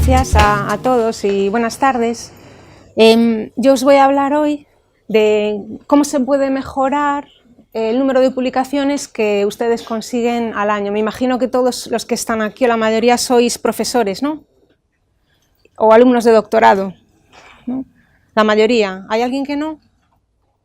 gracias a todos y buenas tardes. Yo os voy a hablar hoy de cómo se puede mejorar el número de publicaciones que ustedes consiguen al año. Me imagino que todos los que están aquí, o la mayoría, sois profesores, ¿no? O alumnos de doctorado, ¿no? La mayoría. ¿Hay alguien que no?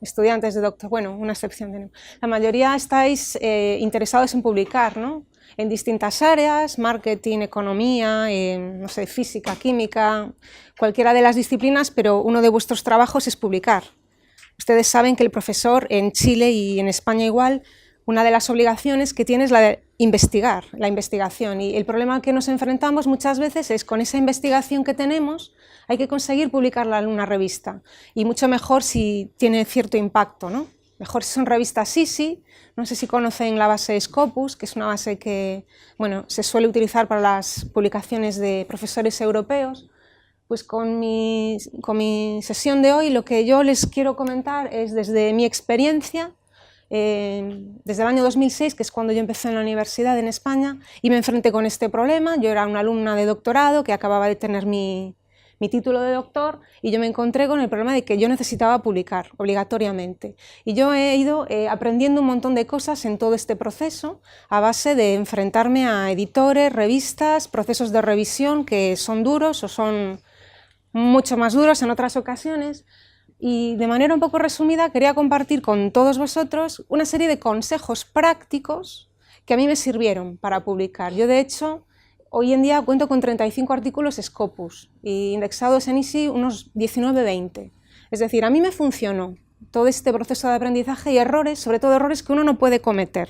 Estudiantes de doctorado, bueno, una excepción tenemos. La mayoría estáis interesados en publicar, ¿no? En distintas áreas, marketing, economía, no sé, física, química, cualquiera de las disciplinas, pero uno de vuestros trabajos es publicar. Ustedes saben que el profesor en Chile y en España igual, una de las obligaciones que tiene es la de investigar, la investigación, y el problema al que nos enfrentamos muchas veces es con esa investigación que tenemos, hay que conseguir publicarla en una revista, y mucho mejor si tiene cierto impacto, ¿no? Mejor si son revistas ISI, no sé si conocen la base Scopus, que es una base que, bueno, se suele utilizar para las publicaciones de profesores europeos. Pues con mi sesión de hoy lo que yo les quiero comentar es desde mi experiencia, desde el año 2006, que es cuando yo empecé en la universidad en España, y me enfrenté con este problema. Yo era una alumna de doctorado que acababa de tener mi título de doctor, y yo me encontré con el problema de que yo necesitaba publicar obligatoriamente. Y yo he ido aprendiendo un montón de cosas en todo este proceso, a base de enfrentarme a editores, revistas, procesos de revisión que son duros o son mucho más duros en otras ocasiones, y de manera un poco resumida quería compartir con todos vosotros una serie de consejos prácticos que a mí me sirvieron para publicar. Yo, de hecho, hoy en día cuento con 35 artículos Scopus y indexados en ISI unos 19-20. Es decir, a mí me funcionó todo este proceso de aprendizaje y errores, sobre todo errores que uno no puede cometer,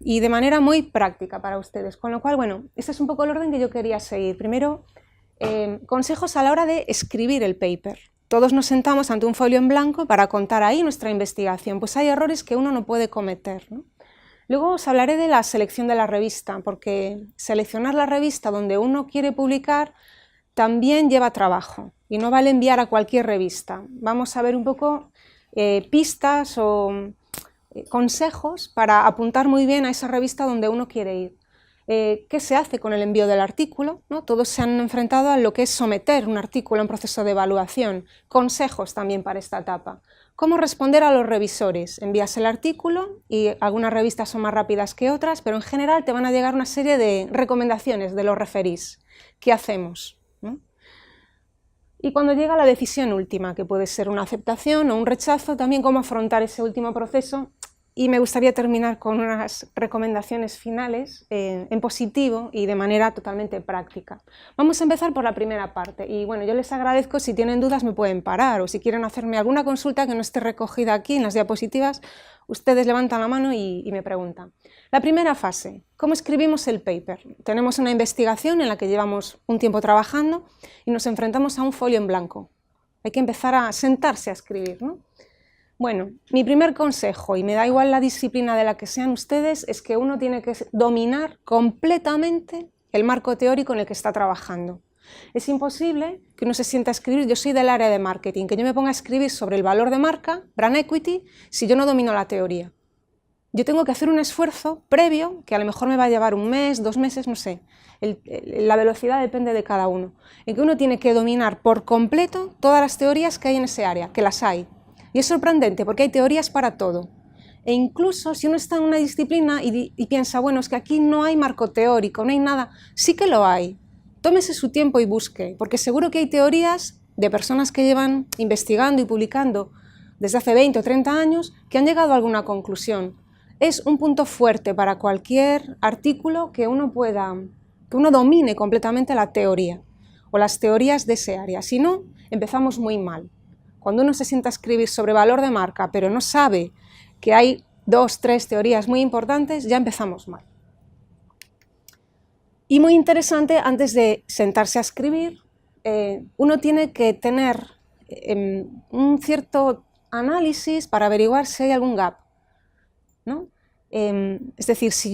y de manera muy práctica para ustedes. Con lo cual, bueno, este es un poco el orden que yo quería seguir. Primero, consejos a la hora de escribir el paper. Todos nos sentamos ante un folio en blanco para contar ahí nuestra investigación. Pues hay errores que uno no puede cometer, ¿no? Luego os hablaré de la selección de la revista, porque seleccionar la revista donde uno quiere publicar también lleva trabajo y no vale enviar a cualquier revista. Vamos a ver un poco pistas o consejos para apuntar muy bien a esa revista donde uno quiere ir. ¿Qué se hace con el envío del artículo? ¿No? Todos se han enfrentado a lo que es someter un artículo en proceso de evaluación. Consejos también para esta etapa. ¿Cómo responder a los revisores? Envías el artículo y algunas revistas son más rápidas que otras, pero en general te van a llegar una serie de recomendaciones de los referís. ¿Qué hacemos? ¿No? Y cuando llega la decisión última, que puede ser una aceptación o un rechazo, también cómo afrontar ese último proceso. Y me gustaría terminar con unas recomendaciones finales en positivo y de manera totalmente práctica. Vamos a empezar por la primera parte, y bueno, yo les agradezco si tienen dudas me pueden parar, o si quieren hacerme alguna consulta que no esté recogida aquí en las diapositivas, ustedes levantan la mano y me preguntan. La primera fase, ¿cómo escribimos el paper? Tenemos una investigación en la que llevamos un tiempo trabajando y nos enfrentamos a un folio en blanco. Hay que empezar a sentarse a escribir, ¿no? Bueno, mi primer consejo, y me da igual la disciplina de la que sean ustedes, es que uno tiene que dominar completamente el marco teórico en el que está trabajando. Es imposible que uno se sienta a escribir, yo soy del área de marketing, que yo me ponga a escribir sobre el valor de marca, brand equity, si yo no domino la teoría. Yo tengo que hacer un esfuerzo previo, que a lo mejor me va a llevar un mes, 2 meses, no sé. La velocidad depende de cada uno. En que uno tiene que dominar por completo todas las teorías que hay en ese área, que las hay. Y es sorprendente porque hay teorías para todo. E incluso si uno está en una disciplina y piensa, bueno, es que aquí no hay marco teórico, no hay nada, sí que lo hay. Tómese su tiempo y busque, porque seguro que hay teorías de personas que llevan investigando y publicando desde hace 20 o 30 años que han llegado a alguna conclusión. Es un punto fuerte para cualquier artículo que uno domine completamente la teoría o las teorías de ese área. Si no, empezamos muy mal. Cuando uno se sienta a escribir sobre valor de marca, pero no sabe que hay 2, 3 teorías muy importantes, ya empezamos mal. Y muy interesante, antes de sentarse a escribir, uno tiene que tener un cierto análisis para averiguar si hay algún gap, ¿no? Es decir, si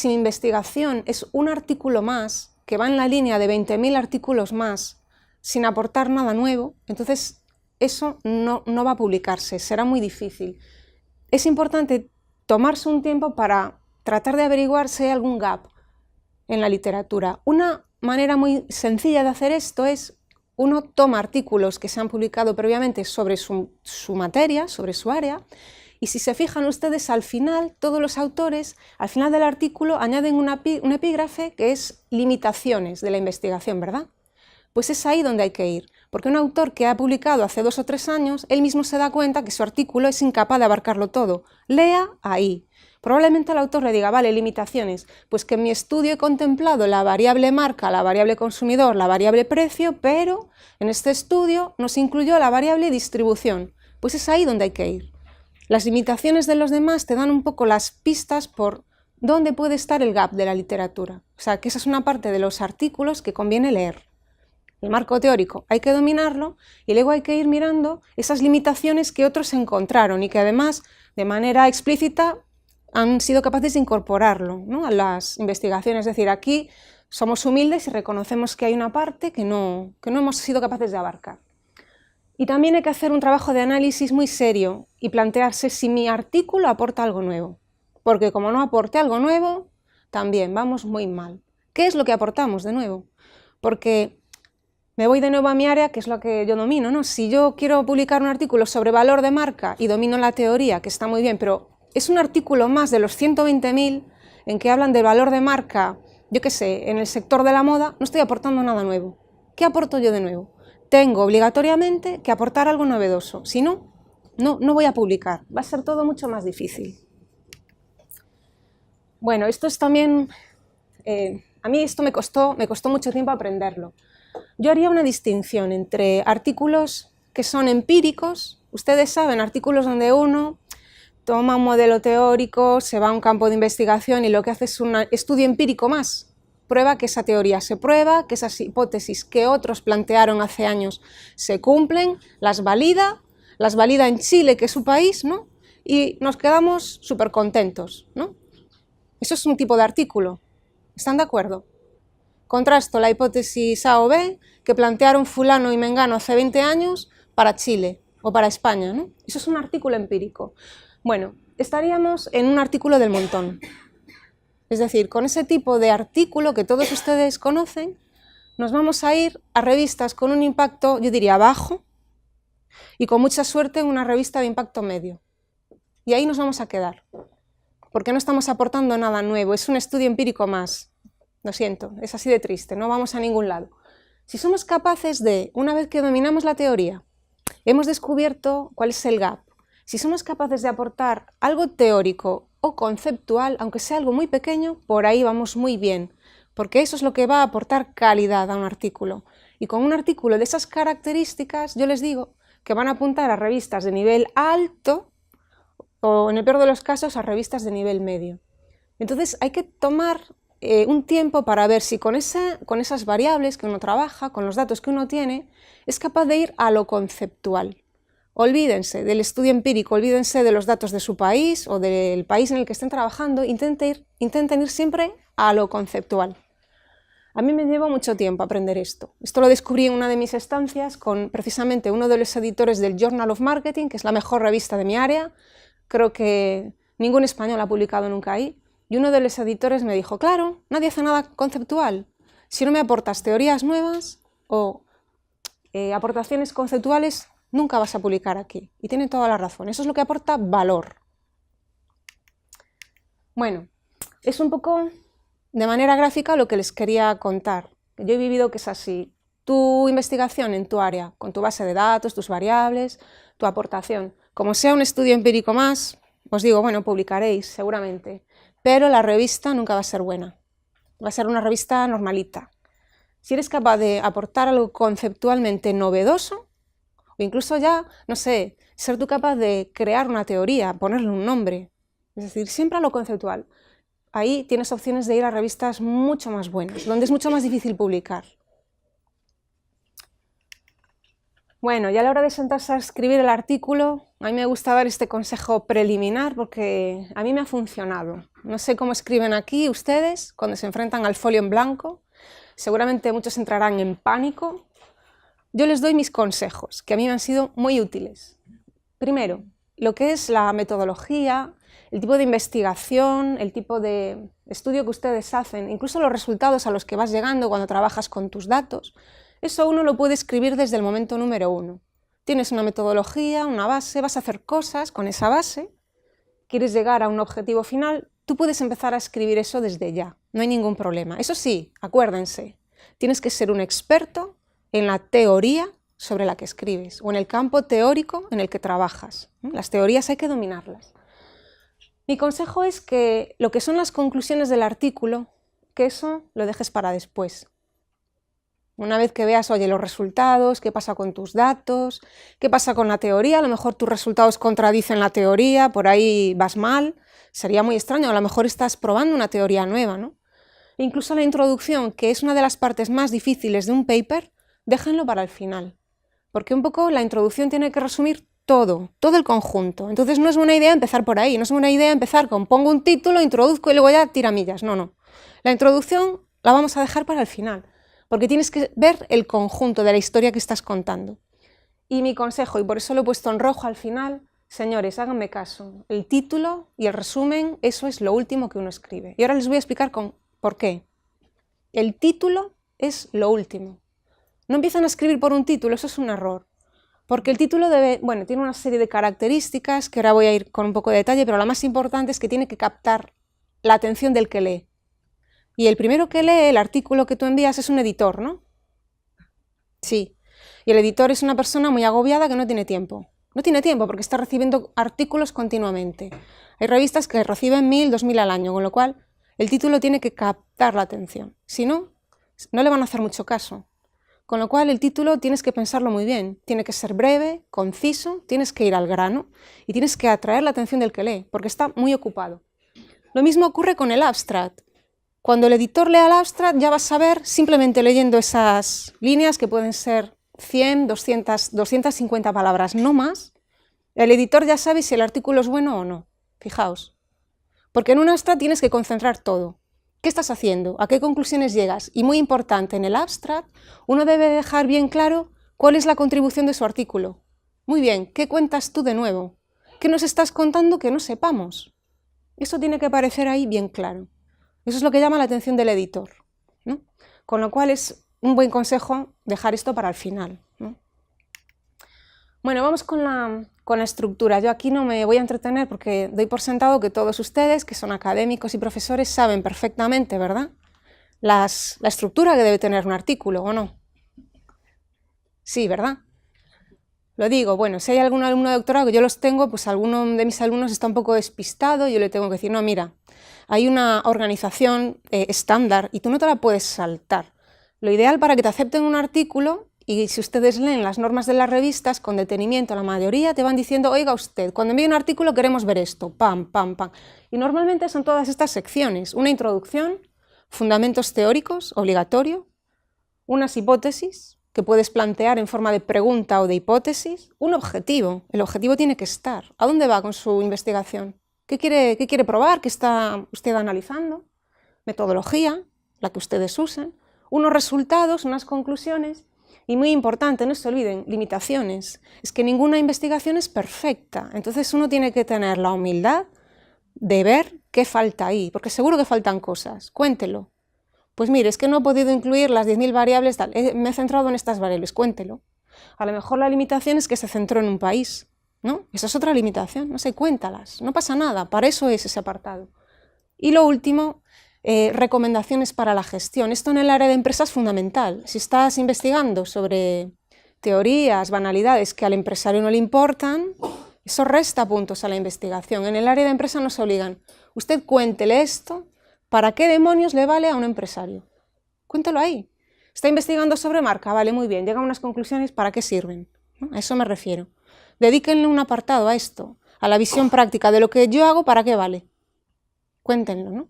mi investigación es un artículo más, que va en la línea de 20.000 artículos más, sin aportar nada nuevo, entonces eso no va a publicarse, será muy difícil. Es importante tomarse un tiempo para tratar de averiguar si hay algún gap en la literatura. Una manera muy sencilla de hacer esto es, uno toma artículos que se han publicado previamente sobre su materia, sobre su área, y si se fijan ustedes al final, todos los autores, al final del artículo añaden un epígrafe que es limitaciones de la investigación, ¿verdad? Pues es ahí donde hay que ir, porque un autor que ha publicado hace 2 o 3 años, él mismo se da cuenta que su artículo es incapaz de abarcarlo todo. Lea ahí. Probablemente el autor le diga, vale, limitaciones, pues que en mi estudio he contemplado la variable marca, la variable consumidor, la variable precio, pero en este estudio nos incluyó la variable distribución. Pues es ahí donde hay que ir. Las limitaciones de los demás te dan un poco las pistas por dónde puede estar el gap de la literatura. O sea, que esa es una parte de los artículos que conviene leer. El marco teórico hay que dominarlo y luego hay que ir mirando esas limitaciones que otros encontraron y que además de manera explícita han sido capaces de incorporarlo, ¿no?, a las investigaciones. Es decir, aquí somos humildes y reconocemos que hay una parte que no hemos sido capaces de abarcar. Y también hay que hacer un trabajo de análisis muy serio y plantearse si mi artículo aporta algo nuevo. Porque como no aporte algo nuevo, también vamos muy mal. ¿Qué es lo que aportamos de nuevo? Porque me voy de nuevo a mi área, que es lo que yo domino, ¿no? Si yo quiero publicar un artículo sobre valor de marca y domino la teoría, que está muy bien, pero es un artículo más de los 120.000 en que hablan del valor de marca, yo qué sé, en el sector de la moda, no estoy aportando nada nuevo. ¿Qué aporto yo de nuevo? Tengo obligatoriamente que aportar algo novedoso, si no, no voy a publicar, va a ser todo mucho más difícil. Bueno, esto es también, a mí esto me costó mucho tiempo aprenderlo. Yo haría una distinción entre artículos que son empíricos, ustedes saben, artículos donde uno toma un modelo teórico, se va a un campo de investigación y lo que hace es un estudio empírico más. Prueba que esa teoría se prueba, que esas hipótesis que otros plantearon hace años se cumplen, las valida en Chile, que es su país, ¿no? Y nos quedamos súper contentos, ¿no? Eso es un tipo de artículo. ¿Están de acuerdo? Contrasto la hipótesis A o B que plantearon fulano y mengano hace 20 años para Chile o para España, ¿no? Eso es un artículo empírico. Bueno, estaríamos en un artículo del montón. Es decir, con ese tipo de artículo que todos ustedes conocen, nos vamos a ir a revistas con un impacto, yo diría, bajo, y con mucha suerte una revista de impacto medio. Y ahí nos vamos a quedar, porque no estamos aportando nada nuevo, es un estudio empírico más. Lo siento, es así de triste, no vamos a ningún lado. Si somos capaces de, una vez que dominamos la teoría, hemos descubierto cuál es el gap, si somos capaces de aportar algo teórico o conceptual, aunque sea algo muy pequeño, por ahí vamos muy bien, porque eso es lo que va a aportar calidad a un artículo. Y con un artículo de esas características, yo les digo que van a apuntar a revistas de nivel alto o, en el peor de los casos, a revistas de nivel medio. Entonces hay que tomar un tiempo para ver si con esas variables que uno trabaja, con los datos que uno tiene, es capaz de ir a lo conceptual. Olvídense del estudio empírico, olvídense de los datos de su país o del país en el que estén trabajando, intenten ir siempre a lo conceptual. A mí me llevó mucho tiempo aprender esto. Esto lo descubrí en una de mis estancias con precisamente uno de los editores del Journal of Marketing, que es la mejor revista de mi área. Creo que ningún español ha publicado nunca ahí. Y uno de los editores me dijo, claro, nadie hace nada conceptual. Si no me aportas teorías nuevas o aportaciones conceptuales, nunca vas a publicar aquí. Y tiene toda la razón. Eso es lo que aporta valor. Bueno, es un poco de manera gráfica lo que les quería contar. Yo he vivido que es así. Tu investigación en tu área, con tu base de datos, tus variables, tu aportación. Como sea un estudio empírico más, os digo, bueno, publicaréis seguramente. Pero la revista nunca va a ser buena. Va a ser una revista normalita. Si eres capaz de aportar algo conceptualmente novedoso, o incluso ya, no sé, ser tú capaz de crear una teoría, ponerle un nombre, es decir, siempre a lo conceptual. Ahí tienes opciones de ir a revistas mucho más buenas, donde es mucho más difícil publicar. Bueno, ya a la hora de sentarse a escribir el artículo, a mí me gusta dar este consejo preliminar porque a mí me ha funcionado. No sé cómo escriben aquí ustedes cuando se enfrentan al folio en blanco, seguramente muchos entrarán en pánico. Yo les doy mis consejos, que a mí me han sido muy útiles. Primero, lo que es la metodología, el tipo de investigación, el tipo de estudio que ustedes hacen, incluso los resultados a los que vas llegando cuando trabajas con tus datos, eso uno lo puede escribir desde el momento número 1. Tienes una metodología, una base, vas a hacer cosas con esa base, quieres llegar a un objetivo final, tú puedes empezar a escribir eso desde ya, no hay ningún problema. Eso sí, acuérdense, tienes que ser un experto en la teoría sobre la que escribes o en el campo teórico en el que trabajas. Las teorías hay que dominarlas. Mi consejo es que lo que son las conclusiones del artículo, que eso lo dejes para después. Una vez que veas, oye, los resultados, qué pasa con tus datos, qué pasa con la teoría, a lo mejor tus resultados contradicen la teoría, por ahí vas mal, sería muy extraño, a lo mejor estás probando una teoría nueva, ¿no? Incluso la introducción, que es una de las partes más difíciles de un paper, déjenlo para el final, porque un poco la introducción tiene que resumir todo el conjunto. Entonces no es buena idea empezar por ahí, no es buena idea empezar con pongo un título, introduzco y luego ya tiramillas, no. La introducción la vamos a dejar para el final, porque tienes que ver el conjunto de la historia que estás contando. Y mi consejo, y por eso lo he puesto en rojo al final, señores, háganme caso, el título y el resumen, eso es lo último que uno escribe. Y ahora les voy a explicar por qué. El título es lo último. No empiezan a escribir por un título, eso es un error. Porque el título tiene una serie de características que ahora voy a ir con un poco de detalle, pero la más importante es que tiene que captar la atención del que lee. Y el primero que lee el artículo que tú envías es un editor, ¿no? Sí. Y el editor es una persona muy agobiada que no tiene tiempo. No tiene tiempo porque está recibiendo artículos continuamente. Hay revistas que reciben 1000, 2000 al año, con lo cual el título tiene que captar la atención. Si no, no le van a hacer mucho caso. Con lo cual el título tienes que pensarlo muy bien. Tiene que ser breve, conciso, tienes que ir al grano y tienes que atraer la atención del que lee, porque está muy ocupado. Lo mismo ocurre con el abstract. Cuando el editor lea el abstract ya vas a ver, simplemente leyendo esas líneas que pueden ser 100, 200, 250 palabras, no más, el editor ya sabe si el artículo es bueno o no. Fijaos. Porque en un abstract tienes que concentrar todo. ¿Qué estás haciendo? ¿A qué conclusiones llegas? Y muy importante, en el abstract uno debe dejar bien claro cuál es la contribución de su artículo. Muy bien, ¿qué cuentas tú de nuevo? ¿Qué nos estás contando que no sepamos? Eso tiene que aparecer ahí bien claro. Eso es lo que llama la atención del editor, ¿no? Con lo cual es un buen consejo dejar esto para el final, ¿no? Bueno, vamos con la estructura. Yo aquí no me voy a entretener porque doy por sentado que todos ustedes, que son académicos y profesores, saben perfectamente, ¿verdad?, la estructura que debe tener un artículo, ¿o no? Sí, ¿verdad? Lo digo, bueno, si hay algún alumno de doctorado, que yo los tengo, pues alguno de mis alumnos está un poco despistado, yo le tengo que decir, no, mira, hay una organización estándar y tú no te la puedes saltar. Lo ideal para que te acepten un artículo, y si ustedes leen las normas de las revistas con detenimiento, la mayoría te van diciendo, oiga usted, cuando envíe un artículo queremos ver esto, pam, pam, pam. Y normalmente son todas estas secciones, una introducción, fundamentos teóricos, obligatorio, unas hipótesis que puedes plantear en forma de pregunta o de hipótesis, un objetivo, el objetivo tiene que estar. ¿A dónde va con su investigación? ¿Qué quiere probar? ¿Qué está usted analizando? Metodología, la que ustedes usen, unos resultados, unas conclusiones y, muy importante, no se olviden, limitaciones. Es que ninguna investigación es perfecta, entonces uno tiene que tener la humildad de ver qué falta ahí, porque seguro que faltan cosas, cuéntelo. Pues mire, es que no he podido incluir las 10.000 variables, tal. Me he centrado en estas variables, cuéntelo. A lo mejor la limitación es que se centró en un país, ¿no? Esa es otra limitación, no sé, cuéntalas, no pasa nada, para eso es ese apartado. Y lo último, recomendaciones para la gestión. Esto en el área de empresa es fundamental. Si estás investigando sobre teorías, banalidades que al empresario no le importan, eso resta puntos a la investigación. En el área de empresa nos obligan, usted cuéntele esto, ¿para qué demonios le vale a un empresario? Cuéntelo ahí. Está investigando sobre marca, vale, muy bien, llega a unas conclusiones, ¿para qué sirven? ¿No? A eso me refiero. Dedíquenle un apartado a esto, a la visión práctica de lo que yo hago, ¿para qué vale? Cuéntenlo, ¿no?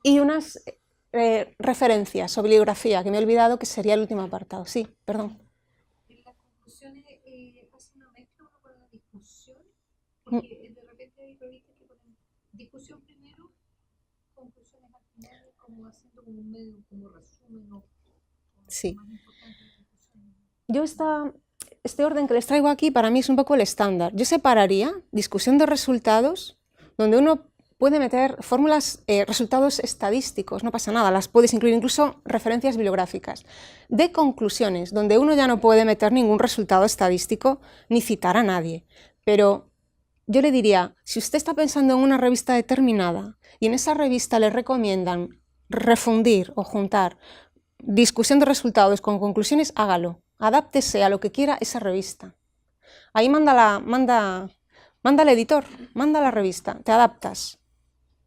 Y unas referencias o bibliografía, que me he olvidado que sería el último apartado. Sí, perdón. En las conclusiones hace una mezcla uno con la discusión, porque de repente hay revistas que ponen discusión primero, conclusiones al final, como haciendo como un medio, como resumen o sí. más importante la discusión. Yo este orden que les traigo aquí para mí es un poco el estándar. Yo separaría discusión de resultados, donde uno puede meter fórmulas, resultados estadísticos, no pasa nada, las puedes incluir, incluso referencias bibliográficas, de conclusiones, donde uno ya no puede meter ningún resultado estadístico ni citar a nadie. Pero yo le diría, si usted está pensando en una revista determinada y en esa revista le recomiendan refundir o juntar discusión de resultados con conclusiones, hágalo. Adáptese a lo que quiera esa revista. Ahí manda el editor, manda la revista, te adaptas.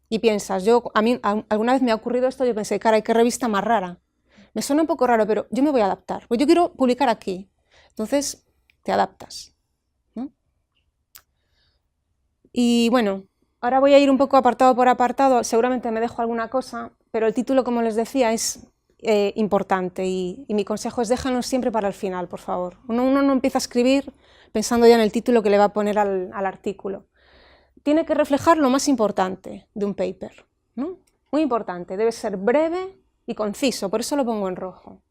Y piensas, a mí alguna vez me ha ocurrido esto, yo pensé, caray, qué revista más rara. Me suena un poco raro, pero yo me voy a adaptar. Pues yo quiero publicar aquí. Entonces, te adaptas, ¿no? Y bueno, ahora voy a ir un poco apartado por apartado, seguramente me dejo alguna cosa, pero el título, como les decía, es importante y mi consejo es déjanos siempre para el final, por favor. Uno no empieza a escribir pensando ya en el título que le va a poner al artículo. Tiene que reflejar lo más importante de un paper, ¿no? Muy importante, debe ser breve y conciso, por eso lo pongo en rojo.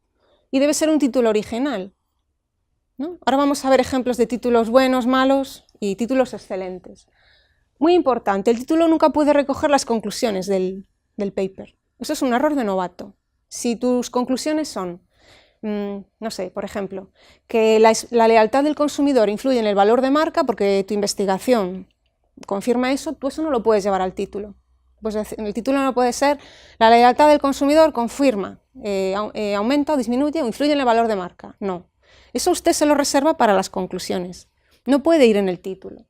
Y debe ser un título original, ¿no? Ahora vamos a ver ejemplos de títulos buenos, malos y títulos excelentes. Muy importante, el título nunca puede recoger las conclusiones del paper. Eso es un error de novato. Si tus conclusiones son, no sé, por ejemplo, que la lealtad del consumidor influye en el valor de marca porque tu investigación confirma eso, tú eso no lo puedes llevar al título. Pues el título no puede ser la lealtad del consumidor confirma, aumenta o disminuye o influye en el valor de marca. No, eso usted se lo reserva para las conclusiones. No puede ir en el título.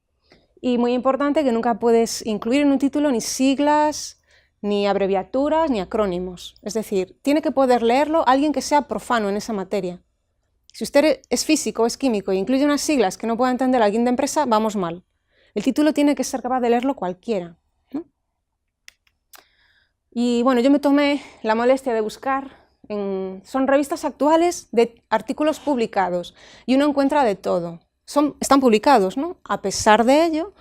Y muy importante que nunca puedes incluir en un título ni siglas, ni abreviaturas, ni acrónimos. Es decir, tiene que poder leerlo alguien que sea profano en esa materia. Si usted es físico o es químico y incluye unas siglas que no pueda entender alguien de empresa, vamos mal. El título tiene que ser capaz de leerlo cualquiera, ¿no? Y bueno, yo me tomé la molestia de buscar, son revistas actuales de artículos publicados y uno encuentra de todo. Están publicados, ¿no? A pesar de ello,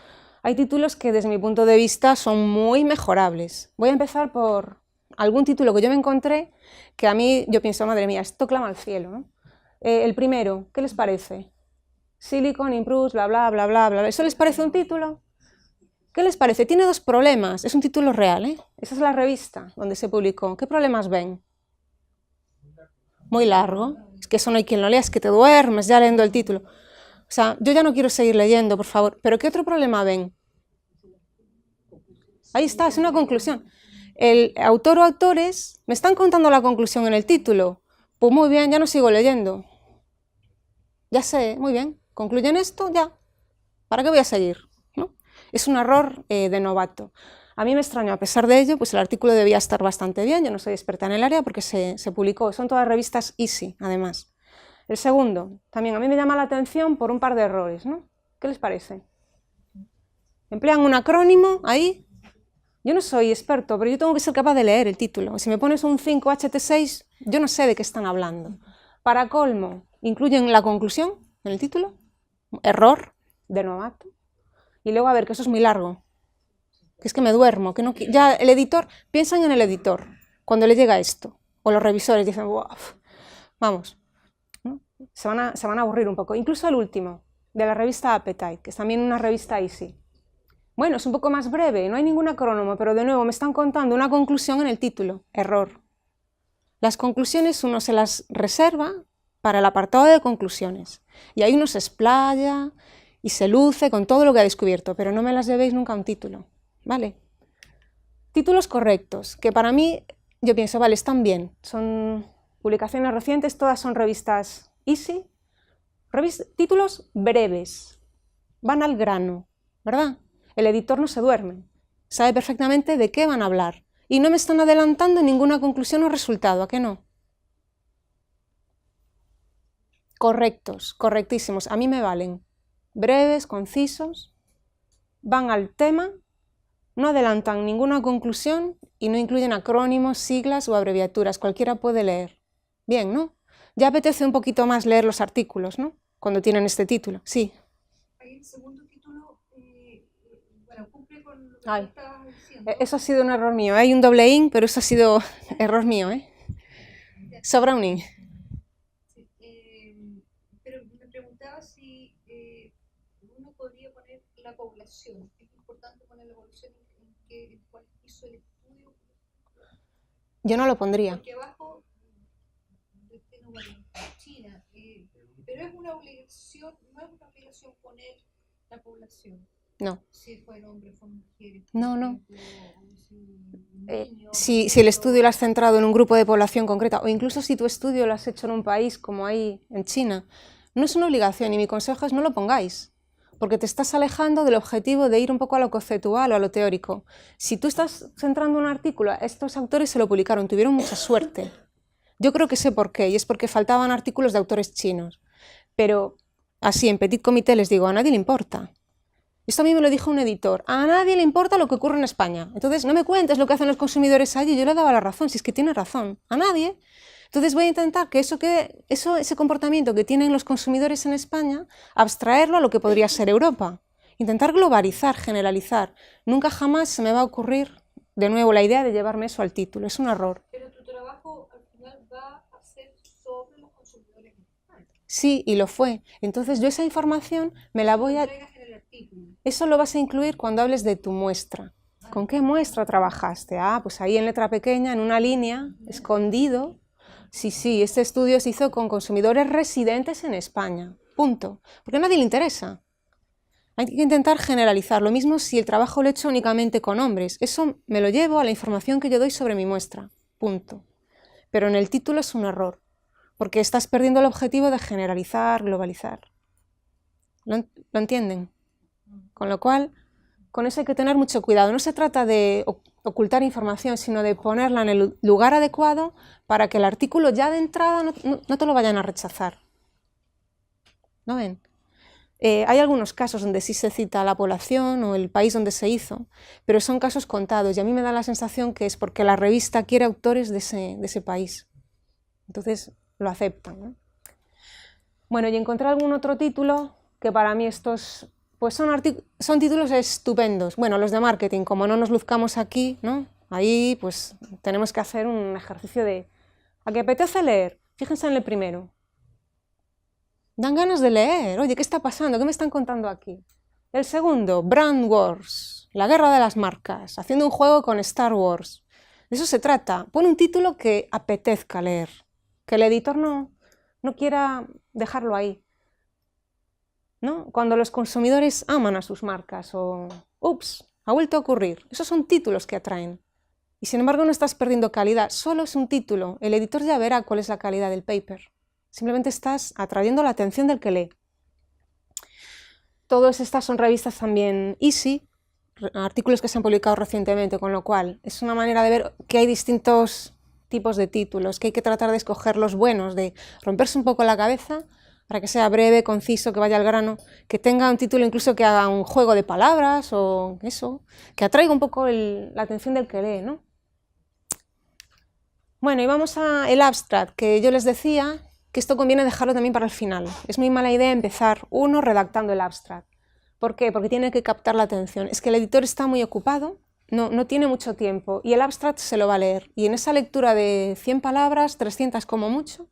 hay títulos que desde mi punto de vista son muy mejorables. Voy a empezar por algún título que yo me encontré que a mí, yo pienso, madre mía, esto clama al cielo, ¿no? El primero, ¿qué les parece? Silicon improves, bla, bla, bla, bla, bla. ¿Eso les parece un título? ¿Qué les parece? Tiene dos problemas. Es un título real, ¿eh? Esa es la revista donde se publicó. ¿Qué problemas ven? Muy largo. Es que eso no hay quien lo lea, es que te duermes ya leyendo el título. O sea, yo ya no quiero seguir leyendo, por favor. ¿Pero qué otro problema ven? Ahí está, es una conclusión. El autor o autores me están contando la conclusión en el título. Pues muy bien, ya no sigo leyendo. Ya sé, muy bien. ¿Concluyen esto? Ya. ¿Para qué voy a seguir? ¿No? Es un error de novato. A mí me extrañó, a pesar de ello, pues el artículo debía estar bastante bien. Yo no soy experta en el área porque se publicó. Son todas revistas Easy, además. El segundo, también a mí me llama la atención por un par de errores, ¿no? ¿Qué les parece? Emplean un acrónimo ahí. Yo no soy experto, pero yo tengo que ser capaz de leer el título. Si me pones un 5HT6, yo no sé de qué están hablando. Para colmo, incluyen la conclusión en el título. Error de novato. Y luego, a ver, que eso es muy largo. Que es que me duermo. Que no, ya el editor, piensan en el editor cuando le llega esto. O los revisores dicen, wow, vamos. ¿No? Se van a aburrir un poco. Incluso el último, de la revista Appetite, que es también una revista Easy. Bueno, es un poco más breve, no hay ningún acrónimo, pero de nuevo me están contando una conclusión en el título. Error. Las conclusiones uno se las reserva para el apartado de conclusiones. Y ahí uno se explaya y se luce con todo lo que ha descubierto, pero no me las llevéis nunca a un título, ¿vale? Títulos correctos, que para mí, yo pienso, vale, están bien. Son publicaciones recientes, todas son revistas Easy. Títulos breves, van al grano, ¿verdad? El editor no se duerme, sabe perfectamente de qué van a hablar y no me están adelantando ninguna conclusión o resultado, ¿a qué no? Correctos, correctísimos, a mí me valen. Breves, concisos, van al tema, no adelantan ninguna conclusión y no incluyen acrónimos, siglas o abreviaturas, cualquiera puede leer. Bien, ¿no? Ya apetece un poquito más leer los artículos, ¿no? Cuando tienen este título, sí. El segundo título, bueno, cumple con lo que estabas diciendo. Eso ha sido un error mío. Hay un doble in, pero eso ha sido error mío, ¿eh? Sobra un in. Sí, pero me preguntaba si la población. Es importante poner la población en cuál hizo el estudio. Yo no lo pondría. Porque abajo, China, pero es una obligación, no es una obligación poner la población. No. Si fue hombre, fue mujer. No, no. Niño, si el estudio lo has centrado en un grupo de población concreta, o incluso si tu estudio lo has hecho en un país como hay en China, no es una obligación y mi consejo es no lo pongáis, porque te estás alejando del objetivo de ir un poco a lo conceptual o a lo teórico. Si tú estás centrando un artículo, estos autores se lo publicaron, tuvieron mucha suerte. Yo creo que sé por qué, y es porque faltaban artículos de autores chinos. Pero así, en petit comité les digo, a nadie le importa. Esto a mí me lo dijo un editor, a nadie le importa lo que ocurre en España. Entonces, no me cuentes lo que hacen los consumidores allí, yo le daba la razón, si es que tiene razón, a nadie. Entonces voy a intentar que ese comportamiento que tienen los consumidores en España, abstraerlo a lo que podría ser Europa. Intentar globalizar, generalizar. Nunca jamás se me va a ocurrir, de nuevo, la idea de llevarme eso al título, es un error. Pero tu trabajo al final va a ser sobre los consumidores en España. Sí, y lo fue. Entonces yo esa información me la voy a... Eso lo vas a incluir cuando hables de tu muestra. ¿Con qué muestra trabajaste? Ah, pues ahí en letra pequeña, en una línea, escondido. Sí, este estudio se hizo con consumidores residentes en España. Punto. Porque a nadie le interesa. Hay que intentar generalizar. Lo mismo si el trabajo lo he hecho únicamente con hombres. Eso me lo llevo a la información que yo doy sobre mi muestra. Punto. Pero en el título es un error. Porque estás perdiendo el objetivo de generalizar, globalizar. ¿Lo entienden? Con lo cual, con eso hay que tener mucho cuidado. No se trata de ocultar información, sino de ponerla en el lugar adecuado para que el artículo ya de entrada no te lo vayan a rechazar. ¿No ven? Hay algunos casos donde sí se cita la población o el país donde se hizo, pero son casos contados y a mí me da la sensación que es porque la revista quiere autores de ese país. Entonces lo aceptan, ¿no? Bueno, y encontré algún otro título que para mí estos... Pues son títulos estupendos. Bueno, los de marketing, como no nos luzcamos aquí, ¿no? Ahí pues tenemos que hacer un ejercicio de... ¿A qué apetece leer? Fíjense en el primero. Dan ganas de leer. Oye, ¿qué está pasando? ¿Qué me están contando aquí? El segundo, Brand Wars, la guerra de las marcas, haciendo un juego con Star Wars. De eso se trata. Pon un título que apetezca leer, que el editor no quiera dejarlo ahí. ¿No? Cuando los consumidores aman a sus marcas o ups, ha vuelto a ocurrir. Esos son títulos que atraen. Y sin embargo no estás perdiendo calidad, solo es un título. El editor ya verá cuál es la calidad del paper. Simplemente estás atrayendo la atención del que lee. Todas estas son revistas también Easy, artículos que se han publicado recientemente, con lo cual es una manera de ver que hay distintos tipos de títulos, que hay que tratar de escoger los buenos, de romperse un poco la cabeza para que sea breve, conciso, que vaya al grano, que tenga un título incluso que haga un juego de palabras o eso, que atraiga un poco la atención del que lee, ¿no? Bueno, y vamos al abstract, que yo les decía que esto conviene dejarlo también para el final. Es muy mala idea empezar uno redactando el abstract. ¿Por qué? Porque tiene que captar la atención. Es que el editor está muy ocupado, no tiene mucho tiempo, y el abstract se lo va a leer. Y en esa lectura de 100 palabras, 300 como mucho,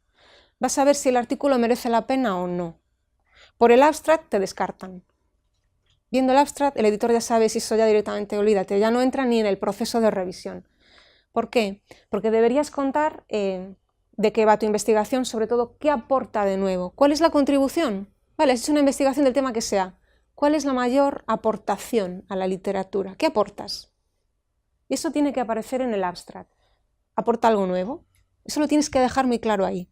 vas a ver si el artículo merece la pena o no. Por el abstract te descartan. Viendo el abstract, el editor ya sabe si eso ya directamente, olvídate, ya no entra ni en el proceso de revisión. ¿Por qué? Porque deberías contar de qué va tu investigación, sobre todo qué aporta de nuevo. ¿Cuál es la contribución? Vale, has hecho una investigación del tema que sea. ¿Cuál es la mayor aportación a la literatura? ¿Qué aportas? Eso tiene que aparecer en el abstract. ¿Aporta algo nuevo? Eso lo tienes que dejar muy claro ahí.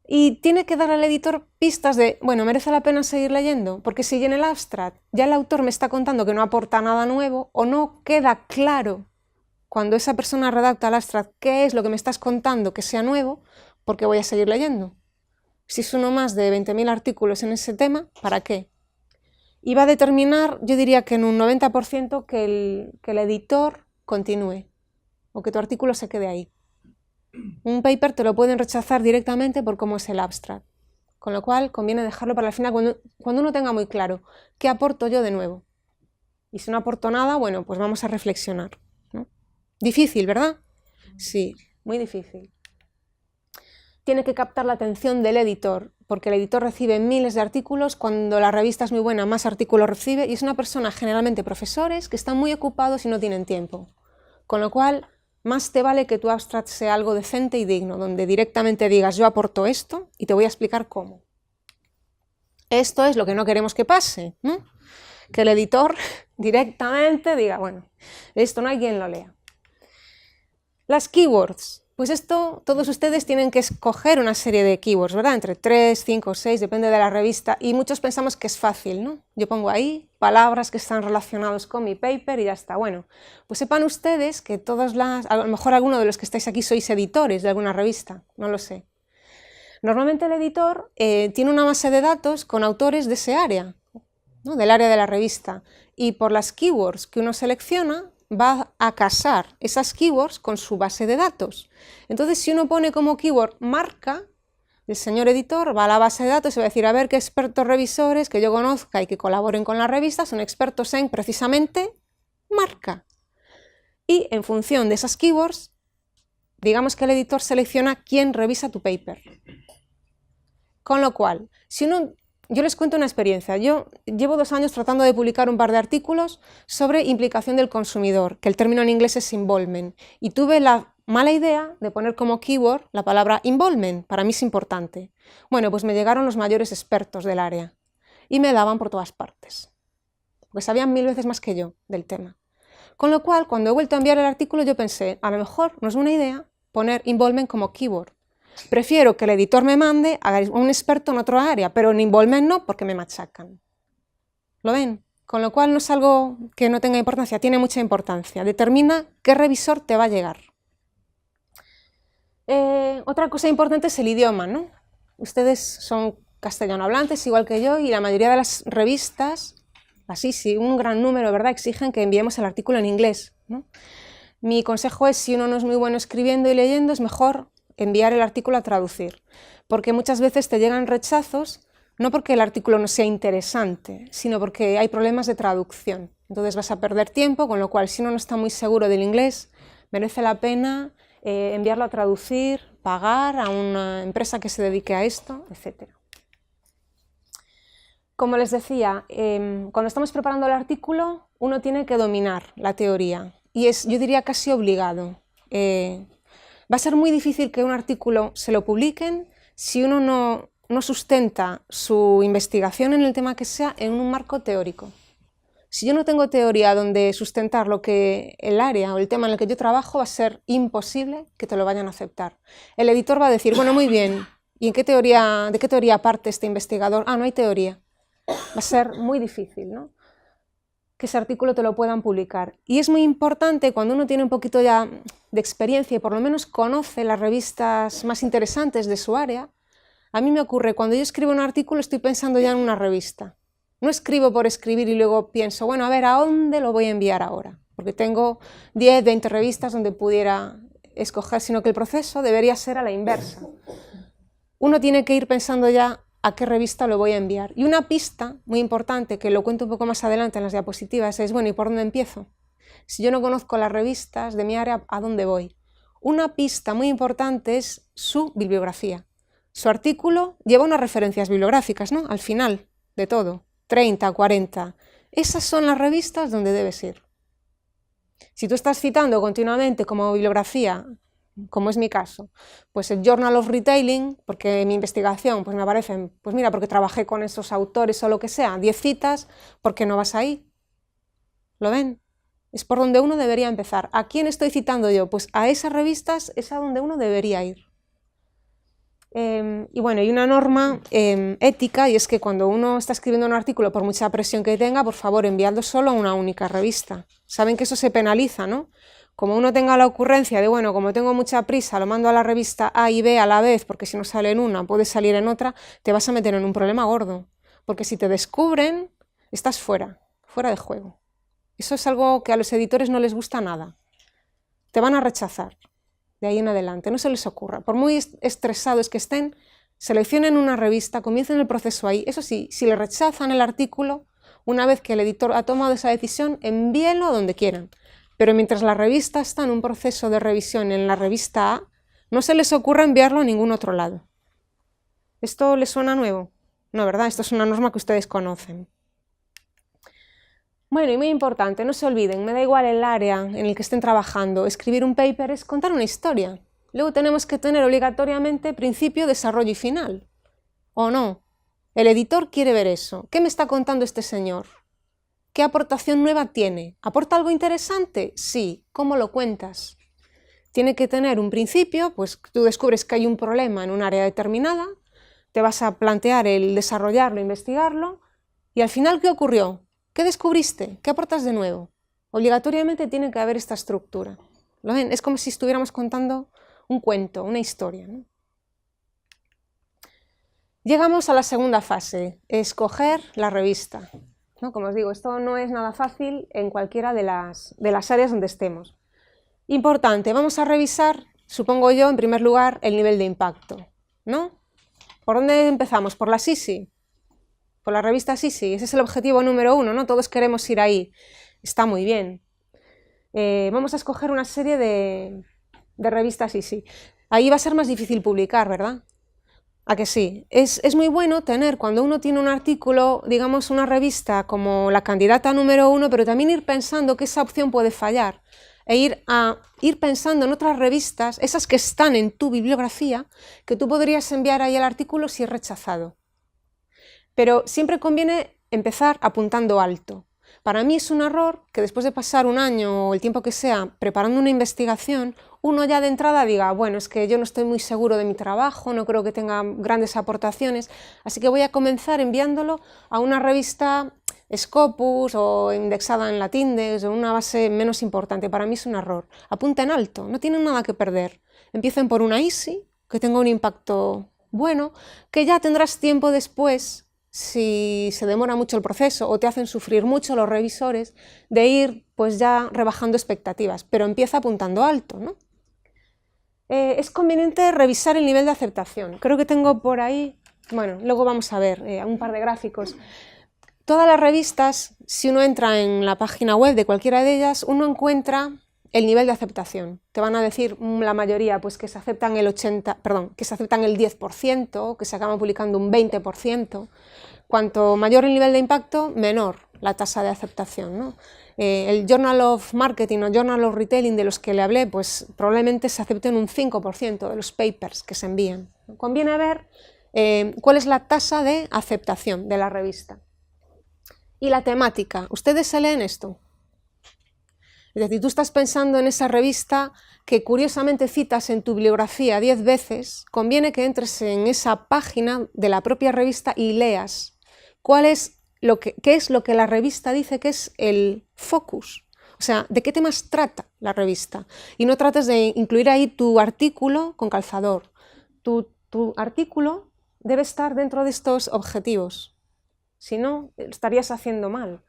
Y tiene que dar al editor pistas de, bueno, ¿merece la pena seguir leyendo? Porque si en el abstract ya el autor me está contando que no aporta nada nuevo o no queda claro cuando esa persona redacta el abstract qué es lo que me estás contando que sea nuevo, ¿por qué voy a seguir leyendo? Si es uno más de 20.000 artículos en ese tema, ¿para qué? Y va a determinar, yo diría que en un 90% que el editor continúe o que tu artículo se quede ahí. Un paper te lo pueden rechazar directamente por cómo es el abstract, con lo cual conviene dejarlo para el final cuando uno tenga muy claro qué aporto yo de nuevo. Y si no aporto nada, bueno, pues vamos a reflexionar, ¿no? Difícil, ¿verdad? Sí, muy difícil. Tiene que captar la atención del editor, porque el editor recibe miles de artículos, cuando la revista es muy buena, más artículos recibe, y es una persona, generalmente profesores, que están muy ocupados y no tienen tiempo. Con lo cual, más te vale que tu abstract sea algo decente y digno, donde directamente digas, yo aporto esto y te voy a explicar cómo. Esto es lo que no queremos que pase, ¿no? Que el editor directamente diga, bueno, esto no hay quien lo lea. Las keywords. Pues esto, todos ustedes tienen que escoger una serie de keywords, ¿verdad? Entre 3, 5, 6, depende de la revista, y muchos pensamos que es fácil, ¿no? Yo pongo ahí palabras que están relacionadas con mi paper y ya está. Bueno, pues sepan ustedes que a lo mejor alguno de los que estáis aquí sois editores de alguna revista, no lo sé. Normalmente el editor tiene una base de datos con autores de ese área, ¿no? Del área de la revista, y por las keywords que uno selecciona, va a casar esas keywords con su base de datos. Entonces, si uno pone como keyword marca, el señor editor va a la base de datos y va a decir, a ver qué expertos revisores que yo conozca y que colaboren con la revista son expertos en precisamente marca. Y en función de esas keywords, digamos que el editor selecciona quién revisa tu paper. Con lo cual, yo les cuento una experiencia. Yo llevo 2 años tratando de publicar un par de artículos sobre implicación del consumidor, que el término en inglés es involvement, y tuve la mala idea de poner como keyword la palabra involvement, para mí es importante. Bueno, pues me llegaron los mayores expertos del área y me daban por todas partes, porque sabían 1000 veces más que yo del tema. Con lo cual, cuando he vuelto a enviar el artículo, yo pensé, a lo mejor no es buena idea poner involvement como keyword. Prefiero que el editor me mande a un experto en otro área, pero en involvement no, porque me machacan. ¿Lo ven? Con lo cual no es algo que no tenga importancia, tiene mucha importancia. Determina qué revisor te va a llegar. Otra cosa importante es el idioma, ¿no? Ustedes son castellano hablantes, igual que yo, y la mayoría de las revistas, así sí, un gran número, ¿verdad?, exigen que enviemos el artículo en inglés, ¿no? Mi consejo es, si uno no es muy bueno escribiendo y leyendo, es mejor enviar el artículo a traducir, porque muchas veces te llegan rechazos, no porque el artículo no sea interesante, sino porque hay problemas de traducción. Entonces vas a perder tiempo, con lo cual, si uno no está muy seguro del inglés, merece la pena enviarlo a traducir, pagar a una empresa que se dedique a esto, etc. Como les decía, cuando estamos preparando el artículo, uno tiene que dominar la teoría, y es, yo diría, casi obligado. Va a ser muy difícil que un artículo se lo publiquen si uno no sustenta su investigación en el tema que sea en un marco teórico. Si yo no tengo teoría donde sustentar lo que el área o el tema en el que yo trabajo, va a ser imposible que te lo vayan a aceptar. El editor va a decir, bueno, muy bien, ¿y de qué teoría parte este investigador? Ah, no hay teoría. Va a ser muy difícil, ¿no?, que ese artículo te lo puedan publicar. Y es muy importante, cuando uno tiene un poquito ya de experiencia y por lo menos conoce las revistas más interesantes de su área. A mí me ocurre, cuando yo escribo un artículo estoy pensando ya en una revista. No escribo por escribir y luego pienso, bueno, a ver, ¿a dónde lo voy a enviar ahora? Porque tengo 10, 20 revistas donde pudiera escoger, sino que el proceso debería ser a la inversa. Uno tiene que ir pensando ya a qué revista lo voy a enviar. Y una pista muy importante, que lo cuento un poco más adelante en las diapositivas, es, bueno, ¿y por dónde empiezo? Si yo no conozco las revistas de mi área, ¿a dónde voy? Una pista muy importante es su bibliografía. Su artículo lleva unas referencias bibliográficas, ¿no?, al final de todo, 30, 40. Esas son las revistas donde debes ir. Si tú estás citando continuamente como bibliografía, como es mi caso, pues el Journal of Retailing, porque en mi investigación pues me aparecen, pues mira, porque trabajé con esos autores o lo que sea, 10 citas, ¿por qué no vas ahí? ¿Lo ven? Es por donde uno debería empezar. ¿A quién estoy citando yo? Pues a esas revistas es a donde uno debería ir. Y bueno, hay una norma ética, y es que cuando uno está escribiendo un artículo, por mucha presión que tenga, por favor, enviadlo solo a una única revista. Saben que eso se penaliza, ¿no? Como uno tenga la ocurrencia de, bueno, como tengo mucha prisa, lo mando a la revista A y B a la vez, porque si no sale en una, puede salir en otra, te vas a meter en un problema gordo. Porque si te descubren, estás fuera de juego. Eso es algo que a los editores no les gusta nada. Te van a rechazar de ahí en adelante, no se les ocurra. Por muy estresados que estén, seleccionen una revista, comiencen el proceso ahí. Eso sí, si le rechazan el artículo, una vez que el editor ha tomado esa decisión, envíenlo a donde quieran. Pero mientras la revista está en un proceso de revisión en la revista A, no se les ocurra enviarlo a ningún otro lado. ¿Esto les suena nuevo? No, ¿verdad? Esto es una norma que ustedes conocen. Bueno, y muy importante, no se olviden, me da igual el área en el que estén trabajando, escribir un paper es contar una historia. Luego tenemos que tener obligatoriamente principio, desarrollo y final. ¿O no? El editor quiere ver eso. ¿Qué me está contando este señor? ¿Qué aportación nueva tiene? ¿Aporta algo interesante? Sí. ¿Cómo lo cuentas? Tiene que tener un principio, pues tú descubres que hay un problema en un área determinada, te vas a plantear el desarrollarlo, investigarlo, y al final, ¿qué ocurrió? ¿Qué descubriste? ¿Qué aportas de nuevo? Obligatoriamente tiene que haber esta estructura. ¿Lo ven? Es como si estuviéramos contando un cuento, una historia, ¿no? Llegamos a la segunda fase, escoger la revista, ¿no? Como os digo, esto no es nada fácil en cualquiera de las áreas donde estemos. Importante, vamos a revisar, supongo yo, en primer lugar, el nivel de impacto, ¿no? ¿Por dónde empezamos? ¿Por la SISI? Por la revista SISI, ese es el objetivo número 1, ¿no? Todos queremos ir ahí, está muy bien. Vamos a escoger una serie de revistas SISI. Ahí va a ser más difícil publicar, ¿verdad? ¿A que sí? Es muy bueno tener, cuando uno tiene un artículo, digamos, una revista como la candidata número 1, pero también ir pensando que esa opción puede fallar, e ir pensando en otras revistas, esas que están en tu bibliografía, que tú podrías enviar ahí el artículo si es rechazado. Pero siempre conviene empezar apuntando alto. Para mí es un error que después de pasar un año o el tiempo que sea preparando una investigación, uno ya de entrada diga, bueno, es que yo no estoy muy seguro de mi trabajo, no creo que tenga grandes aportaciones, así que voy a comenzar enviándolo a una revista Scopus o indexada en Latindex o una base menos importante. Para mí es un error. Apunten alto, no tienen nada que perder. Empiecen por una easy, que tenga un impacto bueno, que ya tendrás tiempo después, si se demora mucho el proceso o te hacen sufrir mucho los revisores, de ir pues ya rebajando expectativas, pero empieza apuntando alto, ¿no? Es conveniente revisar el nivel de aceptación. Creo que tengo por ahí, bueno, luego vamos a ver un par de gráficos. Todas las revistas, si uno entra en la página web de cualquiera de ellas, uno encuentra el nivel de aceptación. Te van a decir la mayoría pues, que se aceptan el 10%, que se acaban publicando un 20%. Cuanto mayor el nivel de impacto, menor la tasa de aceptación, ¿no? El Journal of Marketing o Journal of Retailing de los que le hablé, pues probablemente se acepten un 5% de los papers que se envían. Conviene ver cuál es la tasa de aceptación de la revista. Y la temática, ¿ustedes se leen esto? Es decir, tú estás pensando en esa revista que curiosamente citas en tu bibliografía 10 veces, conviene que entres en esa página de la propia revista y leas qué es lo que la revista dice que es el focus, o sea, de qué temas trata la revista. Y no trates de incluir ahí tu artículo con calzador. Tu artículo debe estar dentro de estos objetivos, si no, estarías haciendo mal.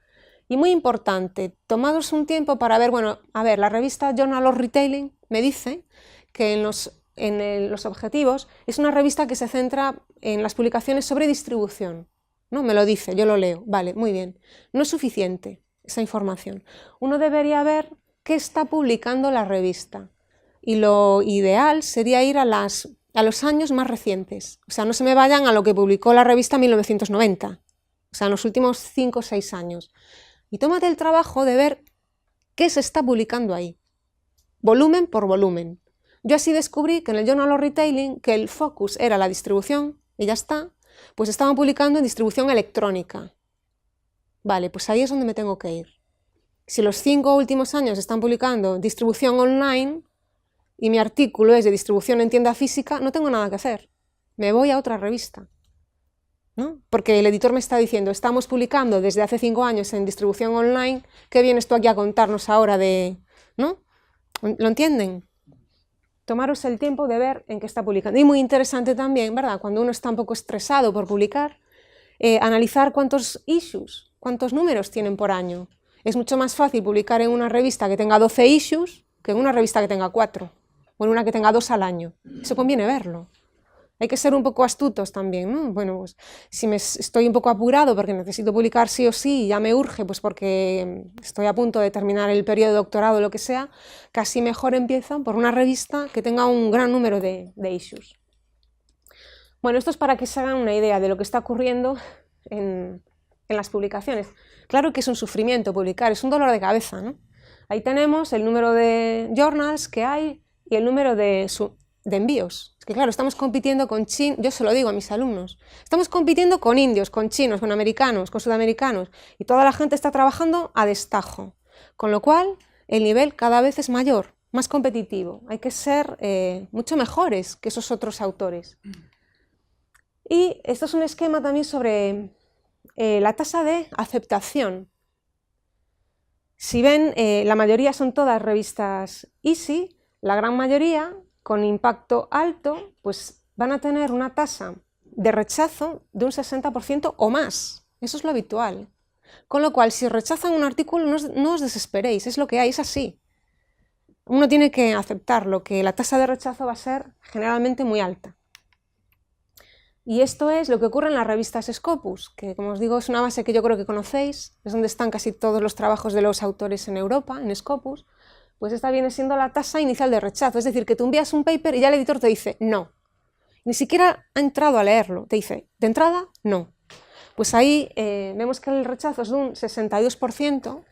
Y muy importante, tomaros un tiempo para ver, bueno, a ver, la revista Journal of Retailing me dice que en los objetivos es una revista que se centra en las publicaciones sobre distribución, ¿no? Me lo dice, yo lo leo, vale, muy bien. No es suficiente esa información. Uno debería ver qué está publicando la revista y lo ideal sería ir a los años más recientes, o sea, no se me vayan a lo que publicó la revista en 1990, o sea, en los últimos 5 o 6 años. Y tómate el trabajo de ver qué se está publicando ahí, volumen por volumen. Yo así descubrí que en el Journal of Retailing que el focus era la distribución, y ya está, pues estaban publicando en distribución electrónica. Vale, pues ahí es donde me tengo que ir. Si los 5 últimos años están publicando distribución online y mi artículo es de distribución en tienda física, no tengo nada que hacer. Me voy a otra revista, ¿no? Porque el editor me está diciendo, estamos publicando desde hace 5 años en distribución online, ¿qué vienes tú aquí a contarnos ahora de...? ¿No? ¿Lo entienden? Tomaros el tiempo de ver en qué está publicando. Y muy interesante también, ¿verdad? Cuando uno está un poco estresado por publicar, analizar cuántos issues, cuántos números tienen por año. Es mucho más fácil publicar en una revista que tenga 12 issues que en una revista que tenga 4, o en una que tenga 2 al año. Eso conviene verlo. Hay que ser un poco astutos también, ¿no? Bueno, pues si estoy un poco apurado porque necesito publicar sí o sí y ya me urge, pues porque estoy a punto de terminar el periodo de doctorado o lo que sea, casi mejor empiezo por una revista que tenga un gran número de issues. Bueno, esto es para que se hagan una idea de lo que está ocurriendo en las publicaciones. Claro que es un sufrimiento publicar, es un dolor de cabeza, ¿no? Ahí tenemos el número de journals que hay y el número de envíos. Es que claro, estamos compitiendo con chinos, yo se lo digo a mis alumnos, estamos compitiendo con indios, con chinos, con americanos, con sudamericanos, y toda la gente está trabajando a destajo, con lo cual el nivel cada vez es mayor, más competitivo, hay que ser mucho mejores que esos otros autores. Y esto es un esquema también sobre la tasa de aceptación. Si ven, la mayoría son todas revistas Easy, la gran mayoría con impacto alto, pues van a tener una tasa de rechazo de un 60% o más. Eso es lo habitual. Con lo cual, si rechazan un artículo, no os desesperéis, es lo que hay, es así. Uno tiene que aceptarlo, que la tasa de rechazo va a ser generalmente muy alta. Y esto es lo que ocurre en las revistas Scopus, que como os digo es una base que yo creo que conocéis, es donde están casi todos los trabajos de los autores en Europa, en Scopus. Pues esta viene siendo la tasa inicial de rechazo, es decir, que tú envías un paper y ya el editor te dice no. Ni siquiera ha entrado a leerlo, te dice, de entrada, no. Pues ahí vemos que el rechazo es de un 62%,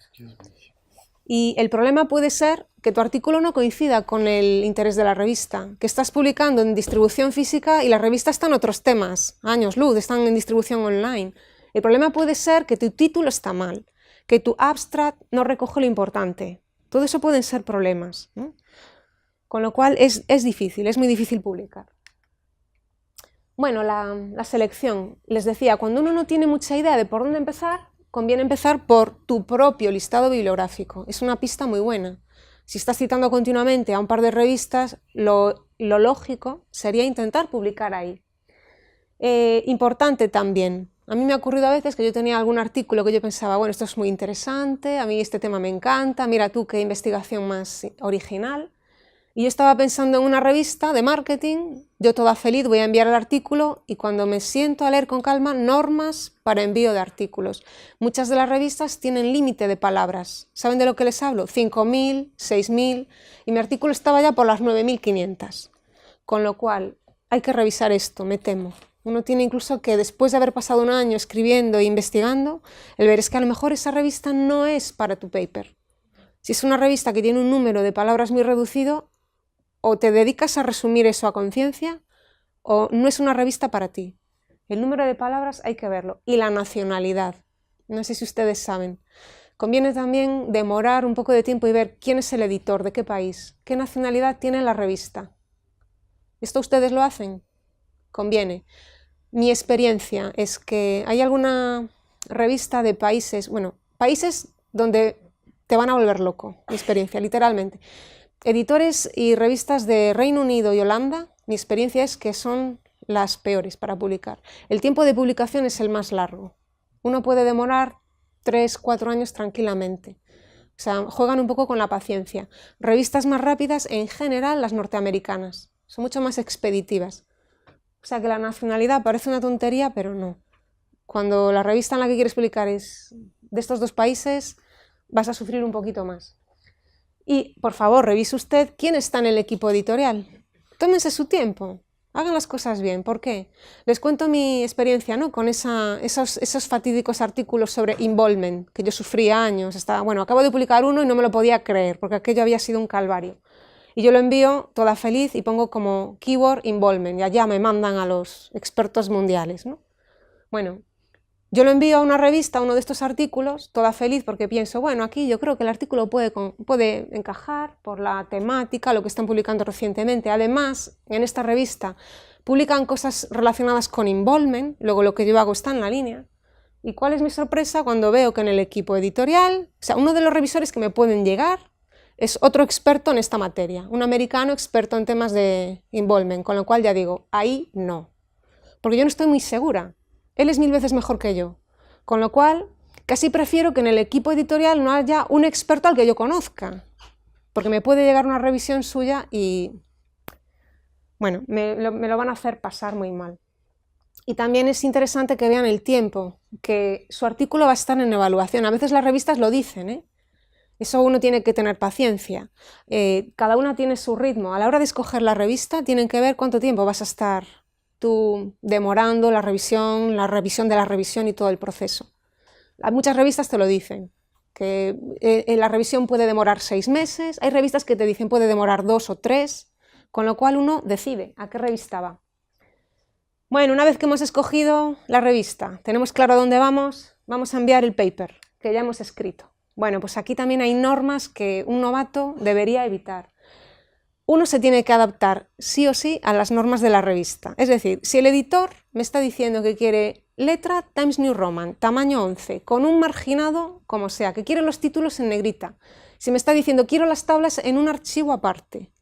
y el problema puede ser que tu artículo no coincida con el interés de la revista, que estás publicando en distribución física y la revista está en otros temas, años luz, están en distribución online. El problema puede ser que tu título está mal, que tu abstract no recoge lo importante. Todo eso pueden ser problemas, ¿no? Con lo cual es difícil, es muy difícil publicar. Bueno, la selección. Les decía, cuando uno no tiene mucha idea de por dónde empezar, conviene empezar por tu propio listado bibliográfico. Es una pista muy buena. Si estás citando continuamente a un par de revistas, lo lógico sería intentar publicar ahí. Importante también. A mí me ha ocurrido a veces que yo tenía algún artículo que yo pensaba, bueno, esto es muy interesante, a mí este tema me encanta, mira tú qué investigación más original. Y yo estaba pensando en una revista de marketing, yo toda feliz voy a enviar el artículo y cuando me siento a leer con calma, normas para envío de artículos. Muchas de las revistas tienen límite de palabras. ¿Saben de lo que les hablo? 5.000, 6.000 y mi artículo estaba ya por las 9.500. Con lo cual hay que revisar esto, me temo. Uno tiene incluso que después de haber pasado un año escribiendo e investigando, el ver es que a lo mejor esa revista no es para tu paper. Si es una revista que tiene un número de palabras muy reducido, o te dedicas a resumir eso a conciencia, o no es una revista para ti. El número de palabras hay que verlo. Y la nacionalidad. No sé si ustedes saben. Conviene también demorar un poco de tiempo y ver quién es el editor, de qué país, qué nacionalidad tiene la revista. ¿Esto ustedes lo hacen? Conviene. Mi experiencia es que hay alguna revista de países, bueno, países donde te van a volver loco, mi experiencia, literalmente. Editores y revistas de Reino Unido y Holanda, mi experiencia es que son las peores para publicar. El tiempo de publicación es el más largo. Uno puede demorar 3, 4 años tranquilamente. O sea, juegan un poco con la paciencia. Revistas más rápidas, en general, las norteamericanas. Son mucho más expeditivas. O sea que la nacionalidad parece una tontería, pero no. Cuando la revista en la que quieres publicar es de estos dos países, vas a sufrir un poquito más. Y, por favor, revise usted quién está en el equipo editorial. Tómense su tiempo, hagan las cosas bien. ¿Por qué? Les cuento mi experiencia, ¿no? Con esos fatídicos artículos sobre involvement, que yo sufrí años. Bueno, acabo de publicar uno y no me lo podía creer, porque aquello había sido un calvario. Y yo lo envío toda feliz y pongo como keyword involvement, y allá me mandan a los expertos mundiales, ¿no? Bueno, yo lo envío a una revista, uno de estos artículos, toda feliz porque pienso, bueno, aquí yo creo que el artículo puede encajar por la temática, lo que están publicando recientemente. Además, en esta revista publican cosas relacionadas con involvement, luego lo que yo hago está en la línea. ¿Y cuál es mi sorpresa cuando veo que en el equipo editorial, o sea, uno de los revisores que me pueden llegar es otro experto en esta materia, un americano experto en temas de involvement, con lo cual ya digo, ahí no, porque yo no estoy muy segura. Él es 1000 veces mejor que yo, con lo cual casi prefiero que en el equipo editorial no haya un experto al que yo conozca, porque me puede llegar una revisión suya y, bueno, me lo van a hacer pasar muy mal. Y también es interesante que vean el tiempo, que su artículo va a estar en evaluación. A veces las revistas lo dicen, ¿eh? Eso uno tiene que tener paciencia. Cada una tiene su ritmo. A la hora de escoger la revista tienen que ver cuánto tiempo vas a estar tú demorando la revisión de la revisión y todo el proceso. Muchas revistas te lo dicen, que la revisión puede demorar 6 meses, hay revistas que te dicen puede demorar 2 o 3, con lo cual uno decide a qué revista va. Bueno, una vez que hemos escogido la revista, tenemos claro a dónde vamos a enviar el paper que ya hemos escrito. Bueno, pues aquí también hay normas que un novato debería evitar. Uno se tiene que adaptar sí o sí a las normas de la revista. Es decir, si el editor me está diciendo que quiere letra Times New Roman, tamaño 11, con un marginado como sea, que quiere los títulos en negrita, si me está diciendo quiero las tablas en un archivo aparte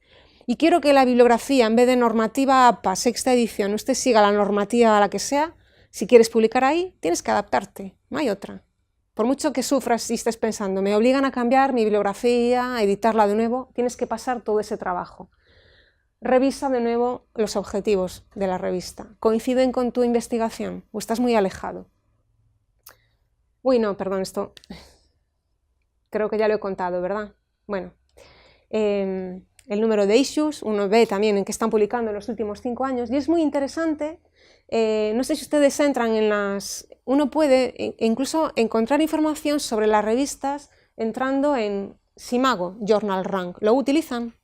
y quiero que la bibliografía, en vez de normativa APA, sexta edición, usted siga la normativa a la que sea, si quieres publicar ahí, tienes que adaptarte, no hay otra. Por mucho que sufras y estés pensando, me obligan a cambiar mi bibliografía, a editarla de nuevo, tienes que pasar todo ese trabajo. Revisa de nuevo los objetivos de la revista. ¿Coinciden con tu investigación o estás muy alejado? Uy, no, perdón, esto creo que ya lo he contado, ¿verdad? Bueno, el número de issues, uno ve también en qué están publicando en los últimos 5 años y es muy interesante. No sé si ustedes entran en las... Uno puede incluso encontrar información sobre las revistas entrando en Simago Journal Rank. ¿Lo utilizan?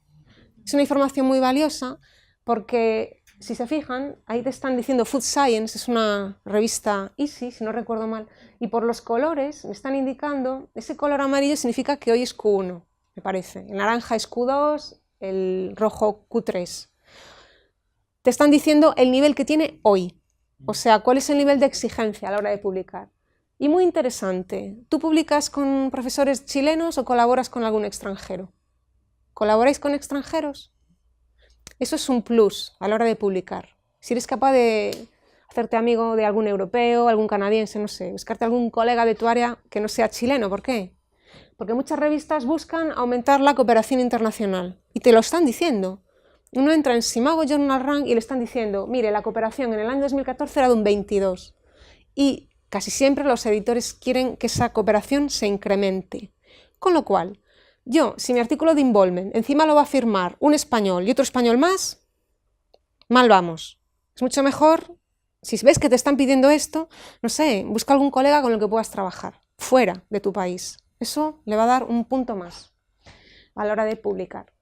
Es una información muy valiosa porque, si se fijan, ahí te están diciendo Food Science, es una revista Easy, si no recuerdo mal, y por los colores me están indicando, ese color amarillo significa que hoy es Q1, me parece. El naranja es Q2, el rojo Q3. Te están diciendo el nivel que tiene hoy, o sea, cuál es el nivel de exigencia a la hora de publicar. Y muy interesante, ¿tú publicas con profesores chilenos o colaboras con algún extranjero? ¿Colaboráis con extranjeros? Eso es un plus a la hora de publicar. Si eres capaz de hacerte amigo de algún europeo, algún canadiense, no sé, buscarte algún colega de tu área que no sea chileno, ¿por qué? Porque muchas revistas buscan aumentar la cooperación internacional y te lo están diciendo. Uno entra en Simago Journal Rank y le están diciendo, mire, la cooperación en el año 2014 era de un 22 y casi siempre los editores quieren que esa cooperación se incremente. Con lo cual, yo, si mi artículo de involvement encima lo va a firmar un español y otro español más, mal vamos. Es mucho mejor, si ves que te están pidiendo esto, no sé, busca algún colega con el que puedas trabajar, fuera de tu país. Eso le va a dar un punto más a la hora de publicar.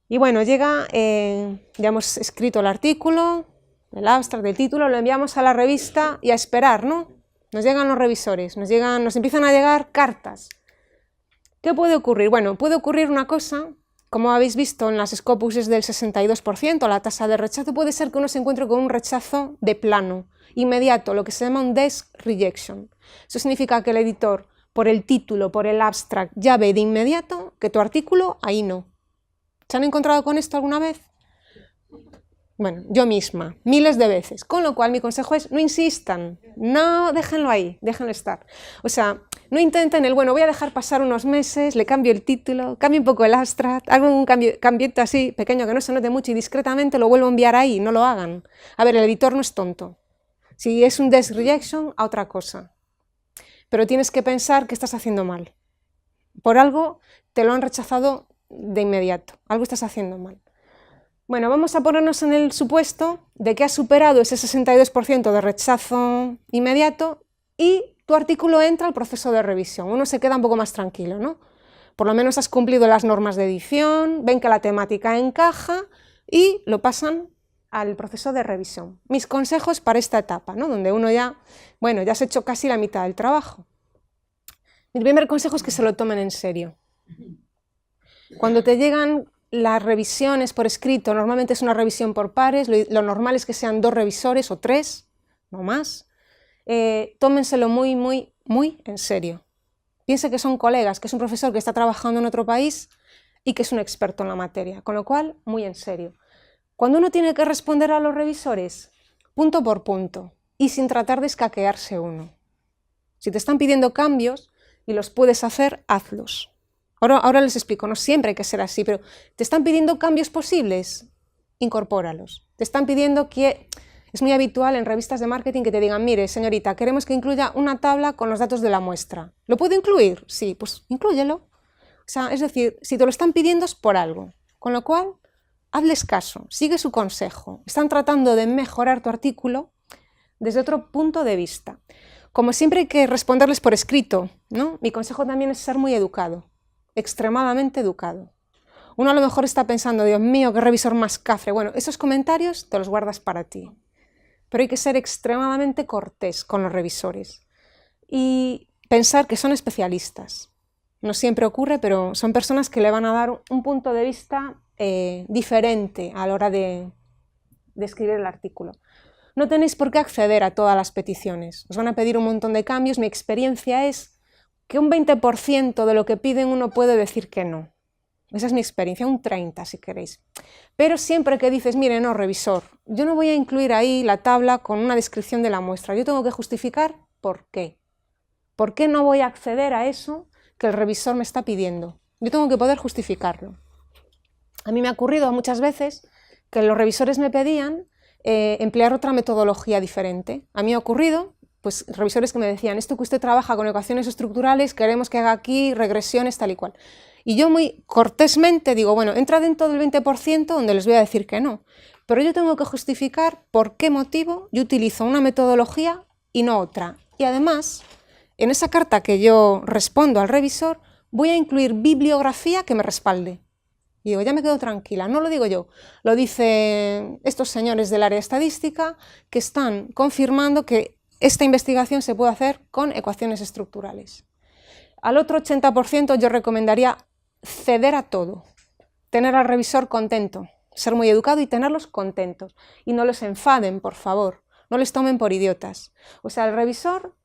Y bueno, llega, ya hemos escrito el artículo, el abstract, el título, lo enviamos a la revista y a esperar, ¿no? Nos llegan los revisores, nos empiezan a llegar cartas. ¿Qué puede ocurrir? Bueno, puede ocurrir una cosa, como habéis visto en las Scopus es del 62%, la tasa de rechazo puede ser que uno se encuentre con un rechazo de plano, inmediato, lo que se llama un desk rejection. Eso significa que el editor, por el título, por el abstract, ya ve de inmediato que tu artículo ahí no. ¿Se han encontrado con esto alguna vez? Bueno, yo misma, miles de veces, con lo cual mi consejo es no insistan, no, déjenlo ahí, déjenlo estar. O sea, no intenten bueno, voy a dejar pasar unos meses, le cambio el título, cambio un poco el abstract, hago un cambiete así pequeño que no se note mucho y discretamente lo vuelvo a enviar ahí, no lo hagan. A ver, el editor no es tonto. Si es un desk rejection, a otra cosa. Pero tienes que pensar que estás haciendo mal. Por algo te lo han rechazado de inmediato, algo estás haciendo mal. Bueno, vamos a ponernos en el supuesto de que has superado ese 62% de rechazo inmediato y tu artículo entra al proceso de revisión. Uno se queda un poco más tranquilo, ¿no? Por lo menos has cumplido las normas de edición, ven que la temática encaja y lo pasan al proceso de revisión. Mis consejos para esta etapa, ¿no? Donde uno ya, bueno, ya has hecho casi la mitad del trabajo. Mi primer consejo es que se lo tomen en serio. Cuando te llegan las revisiones por escrito, normalmente es una revisión por pares, lo normal es que sean 2 revisores o 3, no más. Tómenselo muy, muy, muy en serio. Piense que son colegas, que es un profesor que está trabajando en otro país y que es un experto en la materia, con lo cual, muy en serio. Cuando uno tiene que responder a los revisores, punto por punto, y sin tratar de escaquearse uno. Si te están pidiendo cambios y los puedes hacer, hazlos. Ahora les explico, no siempre hay que ser así, pero te están pidiendo cambios posibles, incorpóralos. Te están pidiendo que... Es muy habitual en revistas de marketing que te digan, mire, señorita, queremos que incluya una tabla con los datos de la muestra. ¿Lo puedo incluir? Sí, pues inclúyelo. O sea, es decir, si te lo están pidiendo es por algo. Con lo cual, hazles caso, sigue su consejo. Están tratando de mejorar tu artículo desde otro punto de vista. Como siempre hay que responderles por escrito, ¿no? Mi consejo también es ser muy educado, extremadamente educado. Uno a lo mejor está pensando, Dios mío, qué revisor más cafre. Bueno, esos comentarios te los guardas para ti. Pero hay que ser extremadamente cortés con los revisores y pensar que son especialistas. No siempre ocurre, pero son personas que le van a dar un punto de vista diferente a la hora de escribir el artículo. No tenéis por qué acceder a todas las peticiones. Os van a pedir un montón de cambios. Mi experiencia es que un 20% de lo que piden uno puede decir que no. Esa es mi experiencia, un 30% si queréis. Pero siempre que dices, mire, no, revisor, yo no voy a incluir ahí la tabla con una descripción de la muestra. Yo tengo que justificar por qué. ¿Por qué no voy a acceder a eso que el revisor me está pidiendo? Yo tengo que poder justificarlo. A mí me ha ocurrido muchas veces que los revisores me pedían emplear otra metodología diferente. A mí me ha ocurrido, pues, revisores que me decían, esto que usted trabaja con ecuaciones estructurales, queremos que haga aquí regresiones tal y cual. Y yo muy cortésmente digo, bueno, entra dentro del 20% donde les voy a decir que no. Pero yo tengo que justificar por qué motivo yo utilizo una metodología y no otra. Y además, en esa carta que yo respondo al revisor, voy a incluir bibliografía que me respalde. Y digo, ya me quedo tranquila, no lo digo yo, lo dicen estos señores del área estadística que están confirmando que esta investigación se puede hacer con ecuaciones estructurales. Al otro 80% yo recomendaría ceder a todo, tener al revisor contento, ser muy educado y tenerlos contentos. Y no los enfaden, por favor, no les tomen por idiotas. O sea, el revisor,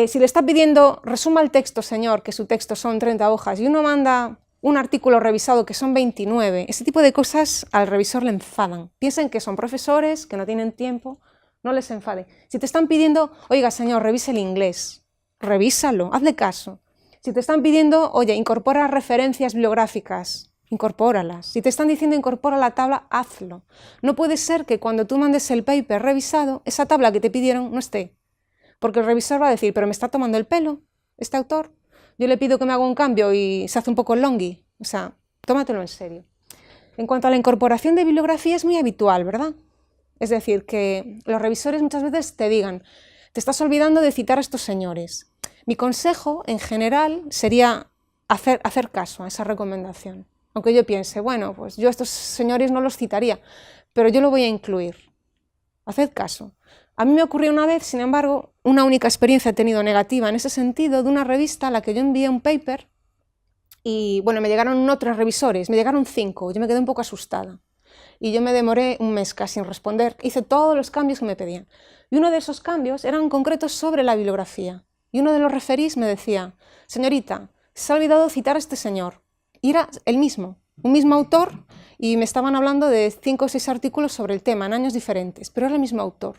si le está pidiendo, resuma el texto, señor, que su texto son 30 hojas, y uno manda un artículo revisado que son 29, ese tipo de cosas al revisor le enfadan. Piensen que son profesores, que no tienen tiempo, no les enfade. Si te están pidiendo, oiga señor, revise el inglés, revísalo, hazle caso. Si te están pidiendo, oye, incorpora referencias bibliográficas, incorpóralas. Si te están diciendo incorpora la tabla, hazlo. No puede ser que cuando tú mandes el paper revisado, esa tabla que te pidieron no esté. Porque el revisor va a decir, pero me está tomando el pelo este autor. Yo le pido que me haga un cambio y se hace un poco longui. O sea, tómatelo en serio. En cuanto a la incorporación de bibliografía es muy habitual, ¿verdad? Es decir, que los revisores muchas veces te digan, te estás olvidando de citar a estos señores. Mi consejo, en general, sería hacer caso a esa recomendación. Aunque yo piense, bueno, pues yo a estos señores no los citaría, pero yo lo voy a incluir. Haced caso. A mí me ocurrió una vez, sin embargo, una única experiencia he tenido negativa en ese sentido, de una revista a la que yo envié un paper y, bueno, me llegaron otros revisores, me llegaron 5, yo me quedé un poco asustada. Y yo me demoré un mes casi en responder, hice todos los cambios que me pedían. Y uno de esos cambios eran concretos sobre la bibliografía. Y uno de los referís me decía, señorita, se ha olvidado citar a este señor. Y era el mismo, un mismo autor, y me estaban hablando de 5 o 6 artículos sobre el tema en años diferentes, pero era el mismo autor.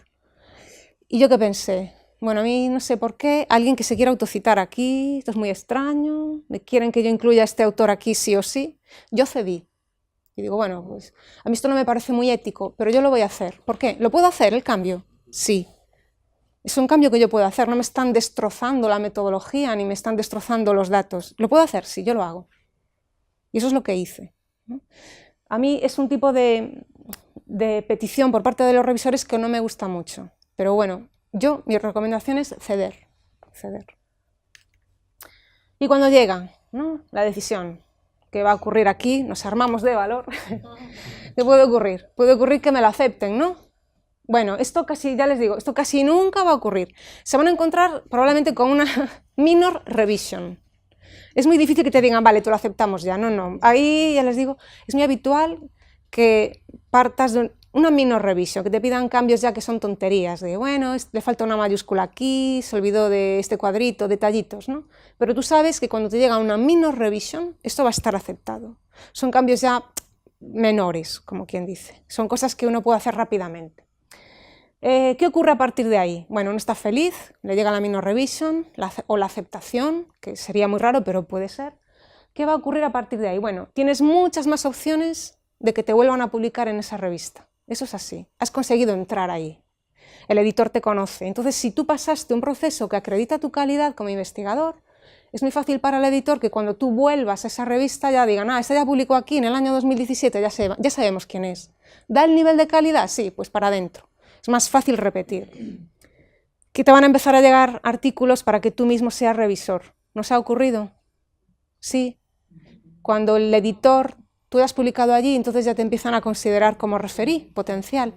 Y yo que pensé, bueno, a mí no sé por qué, alguien que se quiera autocitar aquí, esto es muy extraño, me quieren que yo incluya a este autor aquí sí o sí. Yo cedí. Y digo, bueno, pues a mí esto no me parece muy ético, pero yo lo voy a hacer. ¿Por qué? ¿Lo puedo hacer el cambio? Sí. Es un cambio que yo puedo hacer, no me están destrozando la metodología ni me están destrozando los datos. ¿Lo puedo hacer? Sí, yo lo hago. Y eso es lo que hice, ¿no? A mí es un tipo de petición por parte de los revisores que no me gusta mucho. Pero bueno, mi recomendación es ceder. Y cuando llega, ¿no?, la decisión, ¿qué va a ocurrir aquí? Nos armamos de valor. ¿Qué puede ocurrir? Puede ocurrir que me lo acepten, ¿no? Bueno, esto casi, ya les digo, esto casi nunca va a ocurrir. Se van a encontrar probablemente con una minor revision. Es muy difícil que te digan, vale, te lo aceptamos ya. No. Ahí, ya les digo, es muy habitual que partas de una minor revision, que te pidan cambios ya que son tonterías, de bueno, le falta una mayúscula aquí, se olvidó de este cuadrito, detallitos, ¿no? Pero tú sabes que cuando te llega una minor revision, esto va a estar aceptado. Son cambios ya menores, como quien dice. Son cosas que uno puede hacer rápidamente. ¿Qué ocurre a partir de ahí? Bueno, uno está feliz, le llega la minor revision o la aceptación, que sería muy raro, pero puede ser. ¿Qué va a ocurrir a partir de ahí? Bueno, tienes muchas más opciones de que te vuelvan a publicar en esa revista. Eso es así, has conseguido entrar ahí. El editor te conoce. Entonces, si tú pasaste un proceso que acredita tu calidad como investigador, Es muy fácil para el editor que cuando tú vuelvas a esa revista ya digan, esta ya publicó aquí en el año 2017, ya sabemos quién es. ¿Da el nivel de calidad? Sí, pues para adentro. Es más fácil repetir. Que te van a empezar a llegar artículos para que tú mismo seas revisor. ¿No os ha ocurrido? Sí. Cuando el editor, tú has publicado allí, entonces ya te empiezan a considerar como referí potencial.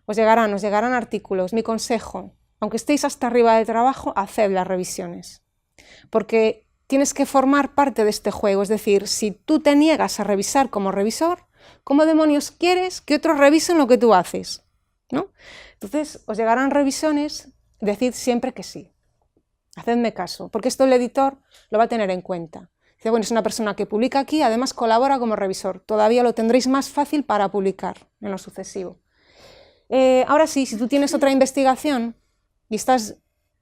Os llegarán artículos. Mi consejo, aunque estéis hasta arriba de trabajo, haced las revisiones. Porque tienes que formar parte de este juego, es decir, si tú te niegas a revisar como revisor, ¿cómo demonios quieres que otros revisen lo que tú haces? ¿No? Entonces, os llegarán revisiones, decid siempre que sí. Hacedme caso, porque esto el editor lo va a tener en cuenta. Dice, bueno, es una persona que publica aquí, además colabora como revisor. Todavía lo tendréis más fácil para publicar en lo sucesivo. Ahora sí, si tú tienes otra investigación y estás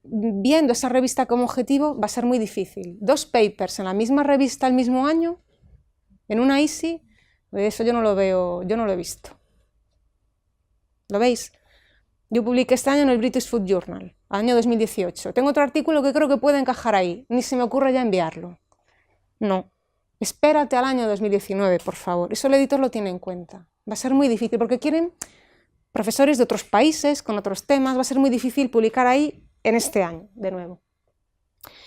viendo esa revista como objetivo, va a ser muy difícil. 2 papers en la misma revista el mismo año, en una EASY, eso yo no lo veo, yo no lo he visto. ¿Lo veis? Yo publiqué este año en el British Food Journal, año 2018. Tengo otro artículo que creo que puede encajar ahí, ni se me ocurre ya enviarlo. No, espérate al año 2019, por favor. Eso el editor lo tiene en cuenta. Va a ser muy difícil, porque quieren profesores de otros países, con otros temas, va a ser muy difícil publicar ahí en este año, de nuevo.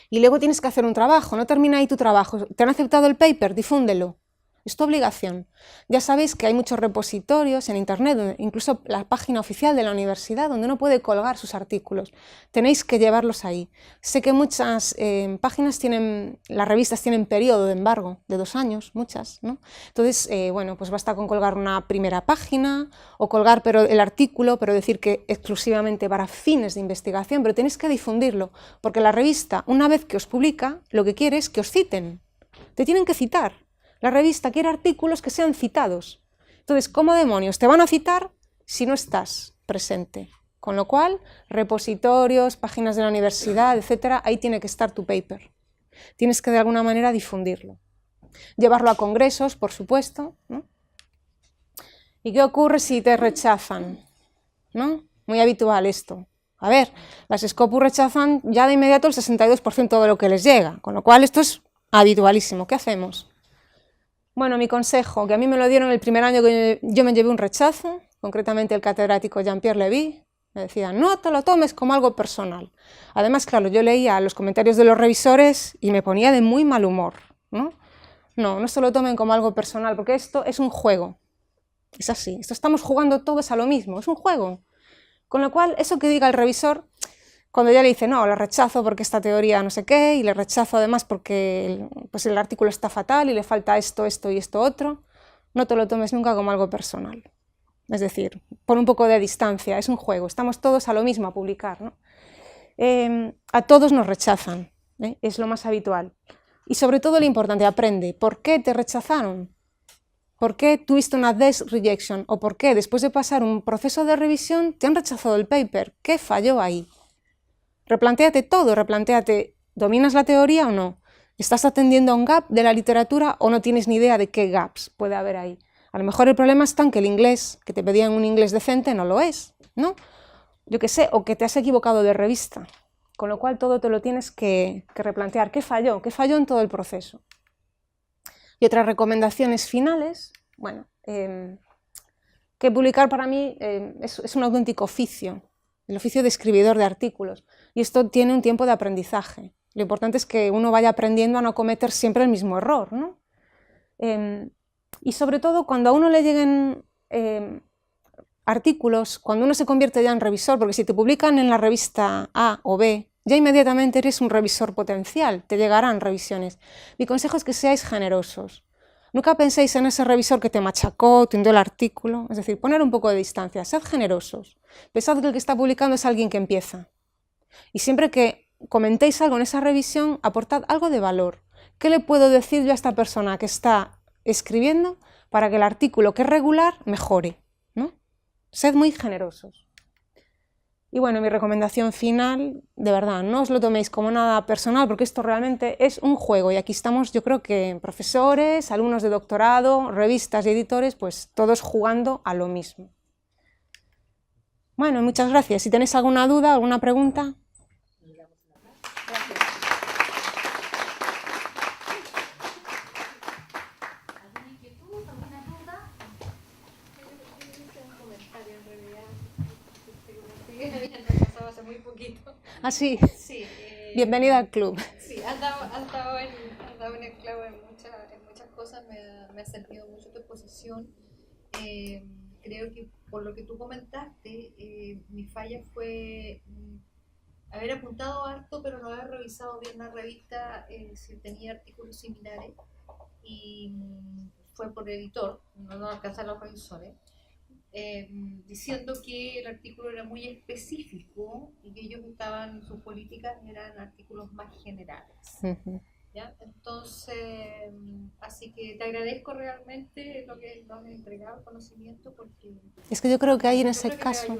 Y luego tienes que hacer un trabajo, no termina ahí tu trabajo. ¿Te han aceptado el paper? Difúndelo. Es tu obligación. Ya sabéis que hay muchos repositorios en internet, incluso la página oficial de la universidad, donde uno puede colgar sus artículos. Tenéis que llevarlos ahí. Sé que muchas páginas tienen, las revistas tienen periodo de embargo de 2 años, muchas, ¿no? Entonces, bueno, pues basta con colgar una primera página o colgar el artículo, pero decir que exclusivamente para fines de investigación, pero tenéis que difundirlo, porque la revista, una vez que os publica, lo que quiere es que os citen. Te tienen que citar. La revista quiere artículos que sean citados. Entonces, ¿cómo demonios te van a citar si no estás presente? Con lo cual, repositorios, páginas de la universidad, etcétera, ahí tiene que estar tu paper. Tienes que de alguna manera difundirlo. Llevarlo a congresos, por supuesto, ¿no? ¿Y qué ocurre si te rechazan? ¿No? Muy habitual esto. A ver, las Scopus rechazan ya de inmediato el 62% de lo que les llega, con lo cual esto es habitualísimo. ¿Qué hacemos? Bueno, mi consejo, que a mí me lo dieron el primer año que yo me llevé un rechazo, concretamente el catedrático Jean-Pierre Lévy, me decía, no te lo tomes como algo personal. Además, claro, yo leía los comentarios de los revisores y me ponía de muy mal humor, ¿no? No se lo tomen como algo personal, porque esto es un juego. Es así, esto estamos jugando todos a lo mismo, es un juego. Con lo cual, eso que diga el revisor, cuando ya le dice, no, le rechazo porque esta teoría no sé qué, y le rechazo además porque pues el artículo está fatal y le falta esto, esto y esto otro, no te lo tomes nunca como algo personal. Es decir, pon un poco de distancia, es un juego, estamos todos a lo mismo a publicar, ¿no? A todos nos rechazan, es lo más habitual. Y sobre todo lo importante, aprende, ¿por qué te rechazaron? ¿Por qué tuviste una desk rejection? ¿O por qué después de pasar un proceso de revisión te han rechazado el paper? ¿Qué falló ahí? Replantéate todo, replantéate, ¿dominas la teoría o no? ¿Estás atendiendo a un gap de la literatura o no tienes ni idea de qué gaps puede haber ahí? A lo mejor el problema está en que el inglés, que te pedían un inglés decente, no lo es, ¿no? Yo qué sé, o que te has equivocado de revista, con lo cual todo te lo tienes que replantear. ¿Qué falló? ¿Qué falló en todo el proceso? Y otras recomendaciones finales, bueno, que publicar para mí es un auténtico oficio, el oficio de escribidor de artículos, y esto tiene un tiempo de aprendizaje. Lo importante es que uno vaya aprendiendo a no cometer siempre el mismo error, ¿no? Y sobre todo cuando a uno le lleguen artículos, cuando uno se convierte ya en revisor, porque si te publican en la revista A o B, ya inmediatamente eres un revisor potencial, te llegarán revisiones. Mi consejo es que seáis generosos. Nunca penséis en ese revisor que te machacó, te hundió el artículo, es decir, poner un poco de distancia, sed generosos. Pensad que el que está publicando es alguien que empieza. Y siempre que comentéis algo en esa revisión, aportad algo de valor. ¿Qué le puedo decir yo a esta persona que está escribiendo para que el artículo que es regular mejore, ¿no? Sed muy generosos. Y bueno, mi recomendación final, de verdad, no os lo toméis como nada personal, porque esto realmente es un juego, y aquí estamos, yo creo que profesores, alumnos de doctorado, revistas y editores, pues todos jugando a lo mismo. Bueno, muchas gracias. Si tenéis alguna duda, alguna pregunta. poquito. Ah, sí. Sí. Bienvenida al club. Sí, has dado en el clavo en muchas cosas, me ha servido mucho tu exposición. Creo que por lo que tú comentaste, mi falla fue haber apuntado harto, pero no haber revisado bien la revista si tenía artículos similares. Y fue por editor, no alcanza a los revisores. Diciendo que el artículo era muy específico y que ellos estaban, sus políticas eran artículos más generales. ¿Ya? Entonces, así que te agradezco realmente lo que nos has entregado, el conocimiento, porque es que yo creo que ahí en ese caso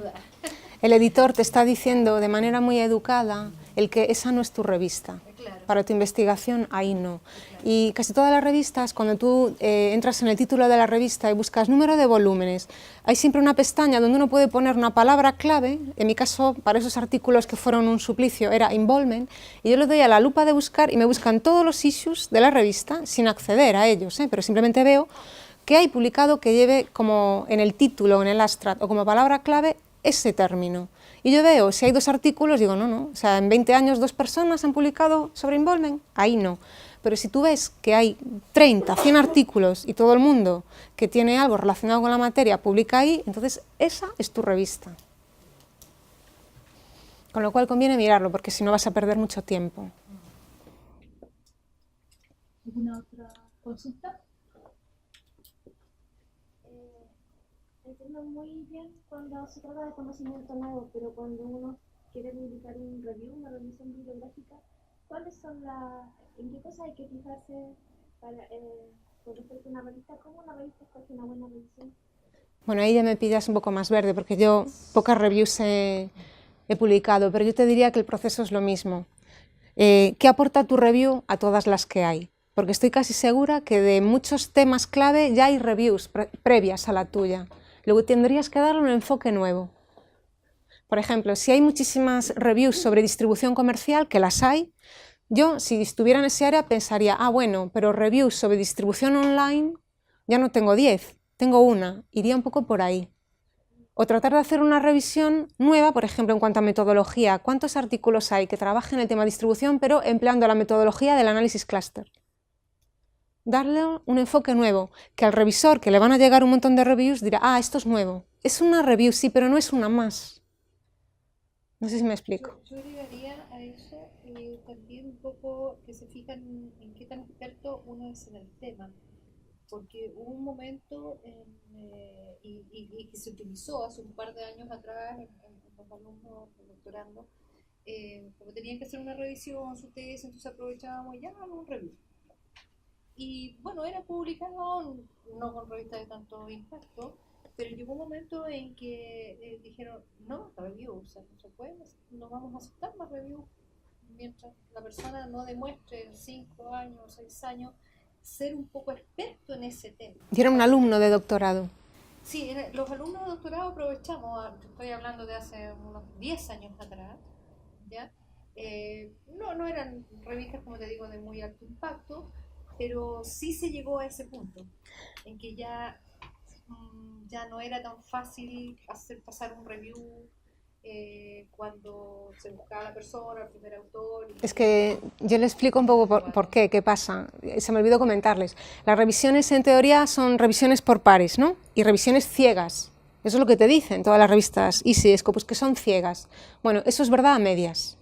el editor te está diciendo de manera muy educada el que esa no es tu revista. Claro. Para tu investigación, ahí no. Y casi todas las revistas, cuando tú entras en el título de la revista y buscas número de volúmenes, hay siempre una pestaña donde uno puede poner una palabra clave. En mi caso, para esos artículos que fueron un suplicio, era involvement, y yo le doy a la lupa de buscar y me buscan todos los issues de la revista sin acceder a ellos, pero simplemente veo que hay publicado que lleve como en el título, en el abstract o como palabra clave ese término. Y yo veo, si hay 2 artículos, digo, no, o sea, en 20 años 2 personas han publicado sobre involvement, ahí no. Pero si tú ves que hay 30, 100 artículos y todo el mundo que tiene algo relacionado con la materia publica ahí, entonces esa es tu revista. Con lo cual conviene mirarlo, porque si no vas a perder mucho tiempo. ¿Alguna otra consulta? Entiendo muy bien cuando se trata de conocimiento nuevo, pero cuando uno quiere publicar un review, una revisión bibliográfica, ¿en qué cosas hay que fijarse con respecto a una revista? ¿Cómo una revista escoge una buena revisión? Bueno, ahí ya me pillas un poco más verde, porque yo pocas reviews he publicado, pero yo te diría que el proceso es lo mismo. ¿Qué aporta tu review a todas las que hay? Porque estoy casi segura que de muchos temas clave ya hay reviews previas a la tuya. Luego tendrías que darle un enfoque nuevo. Por ejemplo, si hay muchísimas reviews sobre distribución comercial, que las hay, yo si estuviera en ese área pensaría, bueno, pero reviews sobre distribución online ya no tengo 10, tengo una, iría un poco por ahí. O tratar de hacer una revisión nueva, por ejemplo, en cuanto a metodología. ¿Cuántos artículos hay que trabajen el tema de distribución, pero empleando la metodología del análisis clúster? Darle un enfoque nuevo, que al revisor, que le van a llegar un montón de reviews, dirá, esto es nuevo. Es una review, sí, pero no es una más. No sé si me explico. Yo agregaría a eso también un poco que se fijan en qué tan experto uno es en el tema. Porque hubo un momento y que se utilizó hace un par de años atrás en los alumnos doctorando, como tenían que hacer una revisión, su tesis, entonces aprovechábamos ya un review. Y bueno, era publicado, no con revistas de tanto impacto, pero llegó un momento en que dijeron, no, review, o sea, no se puede, no vamos a aceptar más review mientras la persona no demuestre en 5 años o 6 años ser un poco experto en ese tema. Yo era un alumno de doctorado. Sí, los alumnos de doctorado aprovechamos, estoy hablando de hace unos 10 años atrás, ¿ya? No eran revistas, como te digo, de muy alto impacto, pero sí se llegó a ese punto, en que ya no era tan fácil hacer pasar un review cuando se buscaba la persona, el primer autor. Es que yo le explico un poco por qué pasa. Se me olvidó comentarles. Las revisiones en teoría son revisiones por pares, ¿no? Y revisiones ciegas. Eso es lo que te dicen todas las revistas Easy y Scopus, que son ciegas. Bueno, eso es verdad a medias.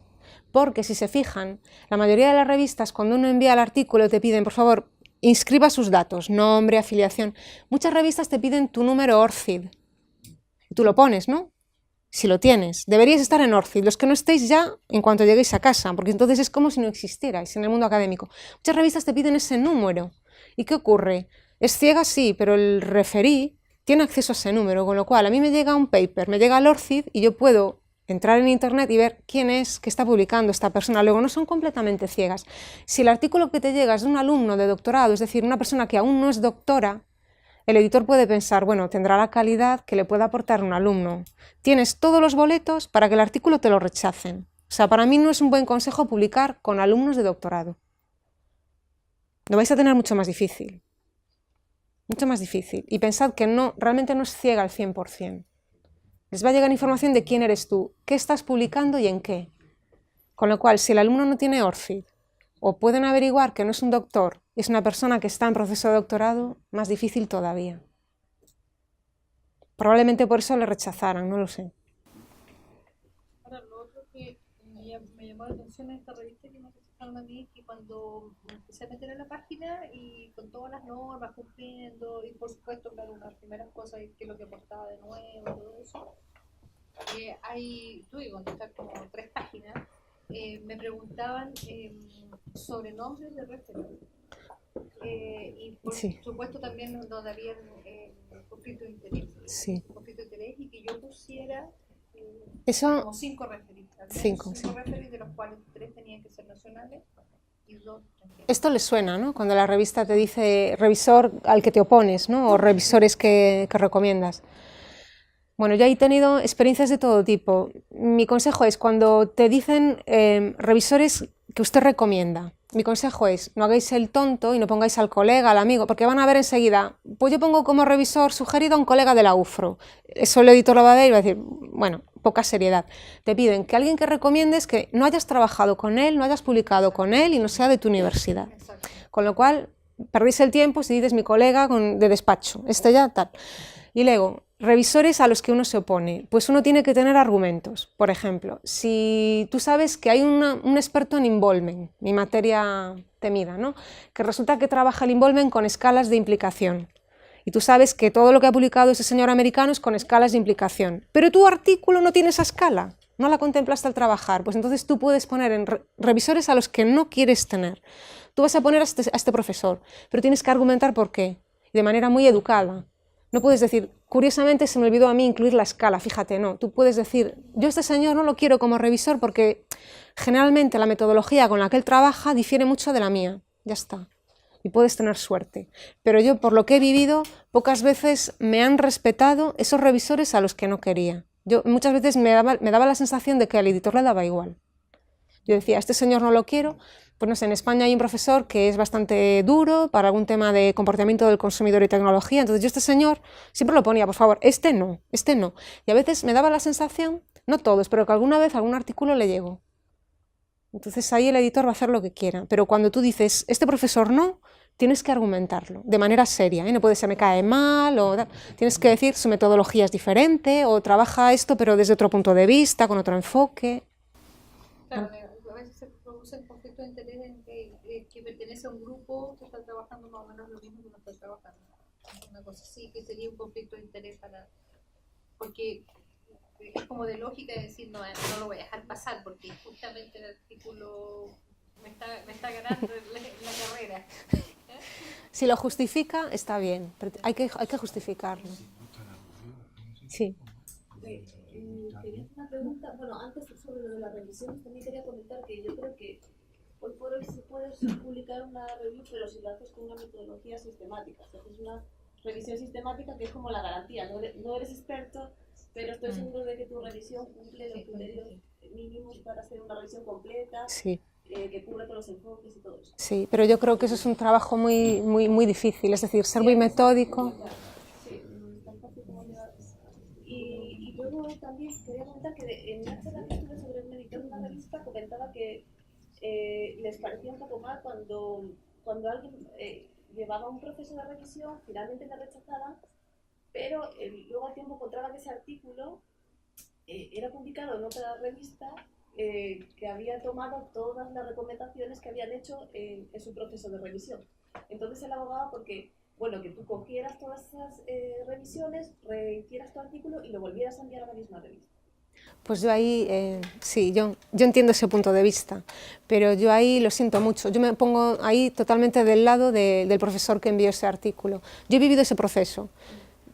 Porque si se fijan, la mayoría de las revistas, cuando uno envía el artículo, te piden, por favor, inscriba sus datos, nombre, afiliación. Muchas revistas te piden tu número ORCID. Y tú lo pones, ¿no? Si lo tienes. Deberíais estar en ORCID. Los que no estéis ya, en cuanto lleguéis a casa, porque entonces es como si no existierais en el mundo académico. Muchas revistas te piden ese número. ¿Y qué ocurre? Es ciega, sí, pero el referí tiene acceso a ese número, con lo cual a mí me llega un paper, me llega al ORCID y yo puedo entrar en internet y ver quién es que está publicando esta persona. Luego no son completamente ciegas. Si el artículo que te llega es de un alumno de doctorado, es decir, una persona que aún no es doctora, el editor puede pensar, bueno, tendrá la calidad que le pueda aportar un alumno. Tienes todos los boletos para que el artículo te lo rechacen. O sea, para mí no es un buen consejo publicar con alumnos de doctorado. Lo vais a tener mucho más difícil. Mucho más difícil. Y pensad que realmente no es ciega al 100%. Les va a llegar información de quién eres tú, qué estás publicando y en qué. Con lo cual, si el alumno no tiene ORCID, o pueden averiguar que no es un doctor, es una persona que está en proceso de doctorado, más difícil todavía. Probablemente por eso le rechazaran, no lo sé. Ahora, lo otro que me llamó la atención en esta revista que me rechazaron a mí es que cuando me empecé a meter en la página y con todas las normas cumpliendo, y por supuesto, claro, unas primeras cosas que es lo que aportaba de nuevo, todo eso, tuve que contestar como 3 páginas. Me preguntaban sobre nombres de referentes. Y por supuesto también donde había conflicto de interés. Sí. Conflicto de interés y que yo pusiera Eso, como 5 referentes. 5, Cinco referentes, de los cuales 3 tenían que ser nacionales y 2 extranjeros. esto les suena, ¿no? Cuando la revista te dice revisor al que te opones, ¿no? O revisores que recomiendas. Bueno, yo he tenido experiencias de todo tipo. Mi consejo es, cuando te dicen revisores que usted recomienda, mi consejo es, no hagáis el tonto y no pongáis al colega, al amigo, porque van a ver enseguida, pues yo pongo como revisor sugerido a un colega de la UFRO. Eso el editor lo va a ver y va a decir, bueno, poca seriedad. Te piden que alguien que recomiendes que no hayas trabajado con él, no hayas publicado con él y no sea de tu universidad. Exacto. Con lo cual, perdéis el tiempo si dices mi colega de despacho, ya tal. Y luego, revisores a los que uno se opone, pues uno tiene que tener argumentos. Por ejemplo, si tú sabes que hay un experto en involvement, mi materia temida, ¿no? Que resulta que trabaja el involvement con escalas de implicación, y tú sabes que todo lo que ha publicado ese señor americano es con escalas de implicación, pero tu artículo no tiene esa escala, no la contemplaste al trabajar, pues entonces tú puedes poner en revisores a los que no quieres tener. Tú vas a poner a este profesor, pero tienes que argumentar por qué, de manera muy educada. No puedes decir, curiosamente se me olvidó a mí incluir la escala, fíjate, no. Tú puedes decir, yo a este señor no lo quiero como revisor porque generalmente la metodología con la que él trabaja difiere mucho de la mía, ya está. Y puedes tener suerte. Pero yo, por lo que he vivido, pocas veces me han respetado esos revisores a los que no quería. Yo muchas veces me daba la sensación de que al editor le daba igual. Yo decía, este señor no lo quiero. Pues no sé, en España hay un profesor que es bastante duro para algún tema de comportamiento del consumidor y tecnología, entonces yo este señor siempre lo ponía, por favor, este no. Y a veces me daba la sensación, no todos, pero que alguna vez algún artículo le llegó. Entonces ahí el editor va a hacer lo que quiera, pero cuando tú dices, este profesor no, tienes que argumentarlo de manera seria, ¿eh? No puede ser me cae mal, tienes que decir su metodología es diferente, o trabaja esto pero desde otro punto de vista, con otro enfoque. Claro, a veces se produce el conflicto de interés en que pertenece a un grupo que está trabajando más o menos lo mismo que uno está trabajando. Una cosa así, que sería un conflicto de interés porque es como de lógica decir, no lo voy a dejar pasar, porque justamente el artículo me está ganando en la carrera. Si lo justifica, está bien, pero hay que justificarlo. Sí. Quería hacer una pregunta, bueno, antes sobre lo de las revisiones, también quería comentar que yo creo que hoy por hoy sí puedes publicar una review, pero si lo haces con una metodología sistemática, si haces una revisión sistemática que es como la garantía, no eres experto, pero estoy seguro de que tu revisión cumple los criterios mínimos para hacer una revisión completa, Sí. Que cubre todos los enfoques y todo eso. Sí, pero yo creo que eso es un trabajo muy difícil, es decir, ser muy metódico. Sí, no es tan fácil como llegar. Y luego también quería comentar que en una charla que estuve sobre el editor de una revista comentaba que les parecía un poco mal cuando alguien llevaba un proceso de revisión, finalmente le rechazaban, pero luego al tiempo encontraba que ese artículo era publicado en otra revista que había tomado todas las recomendaciones que habían hecho en su proceso de revisión. Entonces él abogaba porque, bueno, que tú cogieras todas esas revisiones, rehicieras tu artículo y lo volvieras a enviar a la misma revista. Pues yo ahí, sí, yo entiendo ese punto de vista, pero yo ahí lo siento mucho, yo me pongo ahí totalmente del lado del profesor que envió ese artículo. Yo he vivido ese proceso.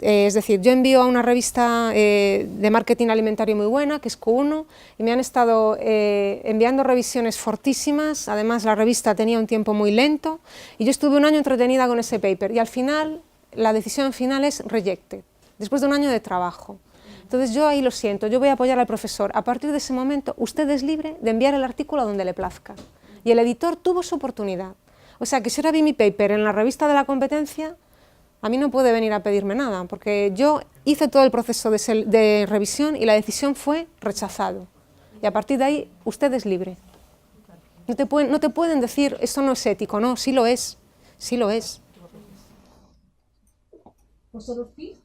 Es decir, yo envío a una revista de marketing alimentario muy buena, que es Q1, y me han estado enviando revisiones fortísimas. Además la revista tenía un tiempo muy lento, y yo estuve un año entretenida con ese paper, y al final, la decisión final es rejected, después de un año de trabajo. Entonces yo ahí lo siento, yo voy a apoyar al profesor. A partir de ese momento, usted es libre de enviar el artículo a donde le plazca. Y el editor tuvo su oportunidad. O sea, que si ahora vi mi paper en la revista de la competencia, A mí no puede venir a pedirme nada, porque yo hice todo el proceso de revisión y la decisión fue rechazado. Y a partir de ahí, usted es libre. No te pueden decir, esto no es ético, no, sí lo es, sí lo es. ¿Vosotros sí?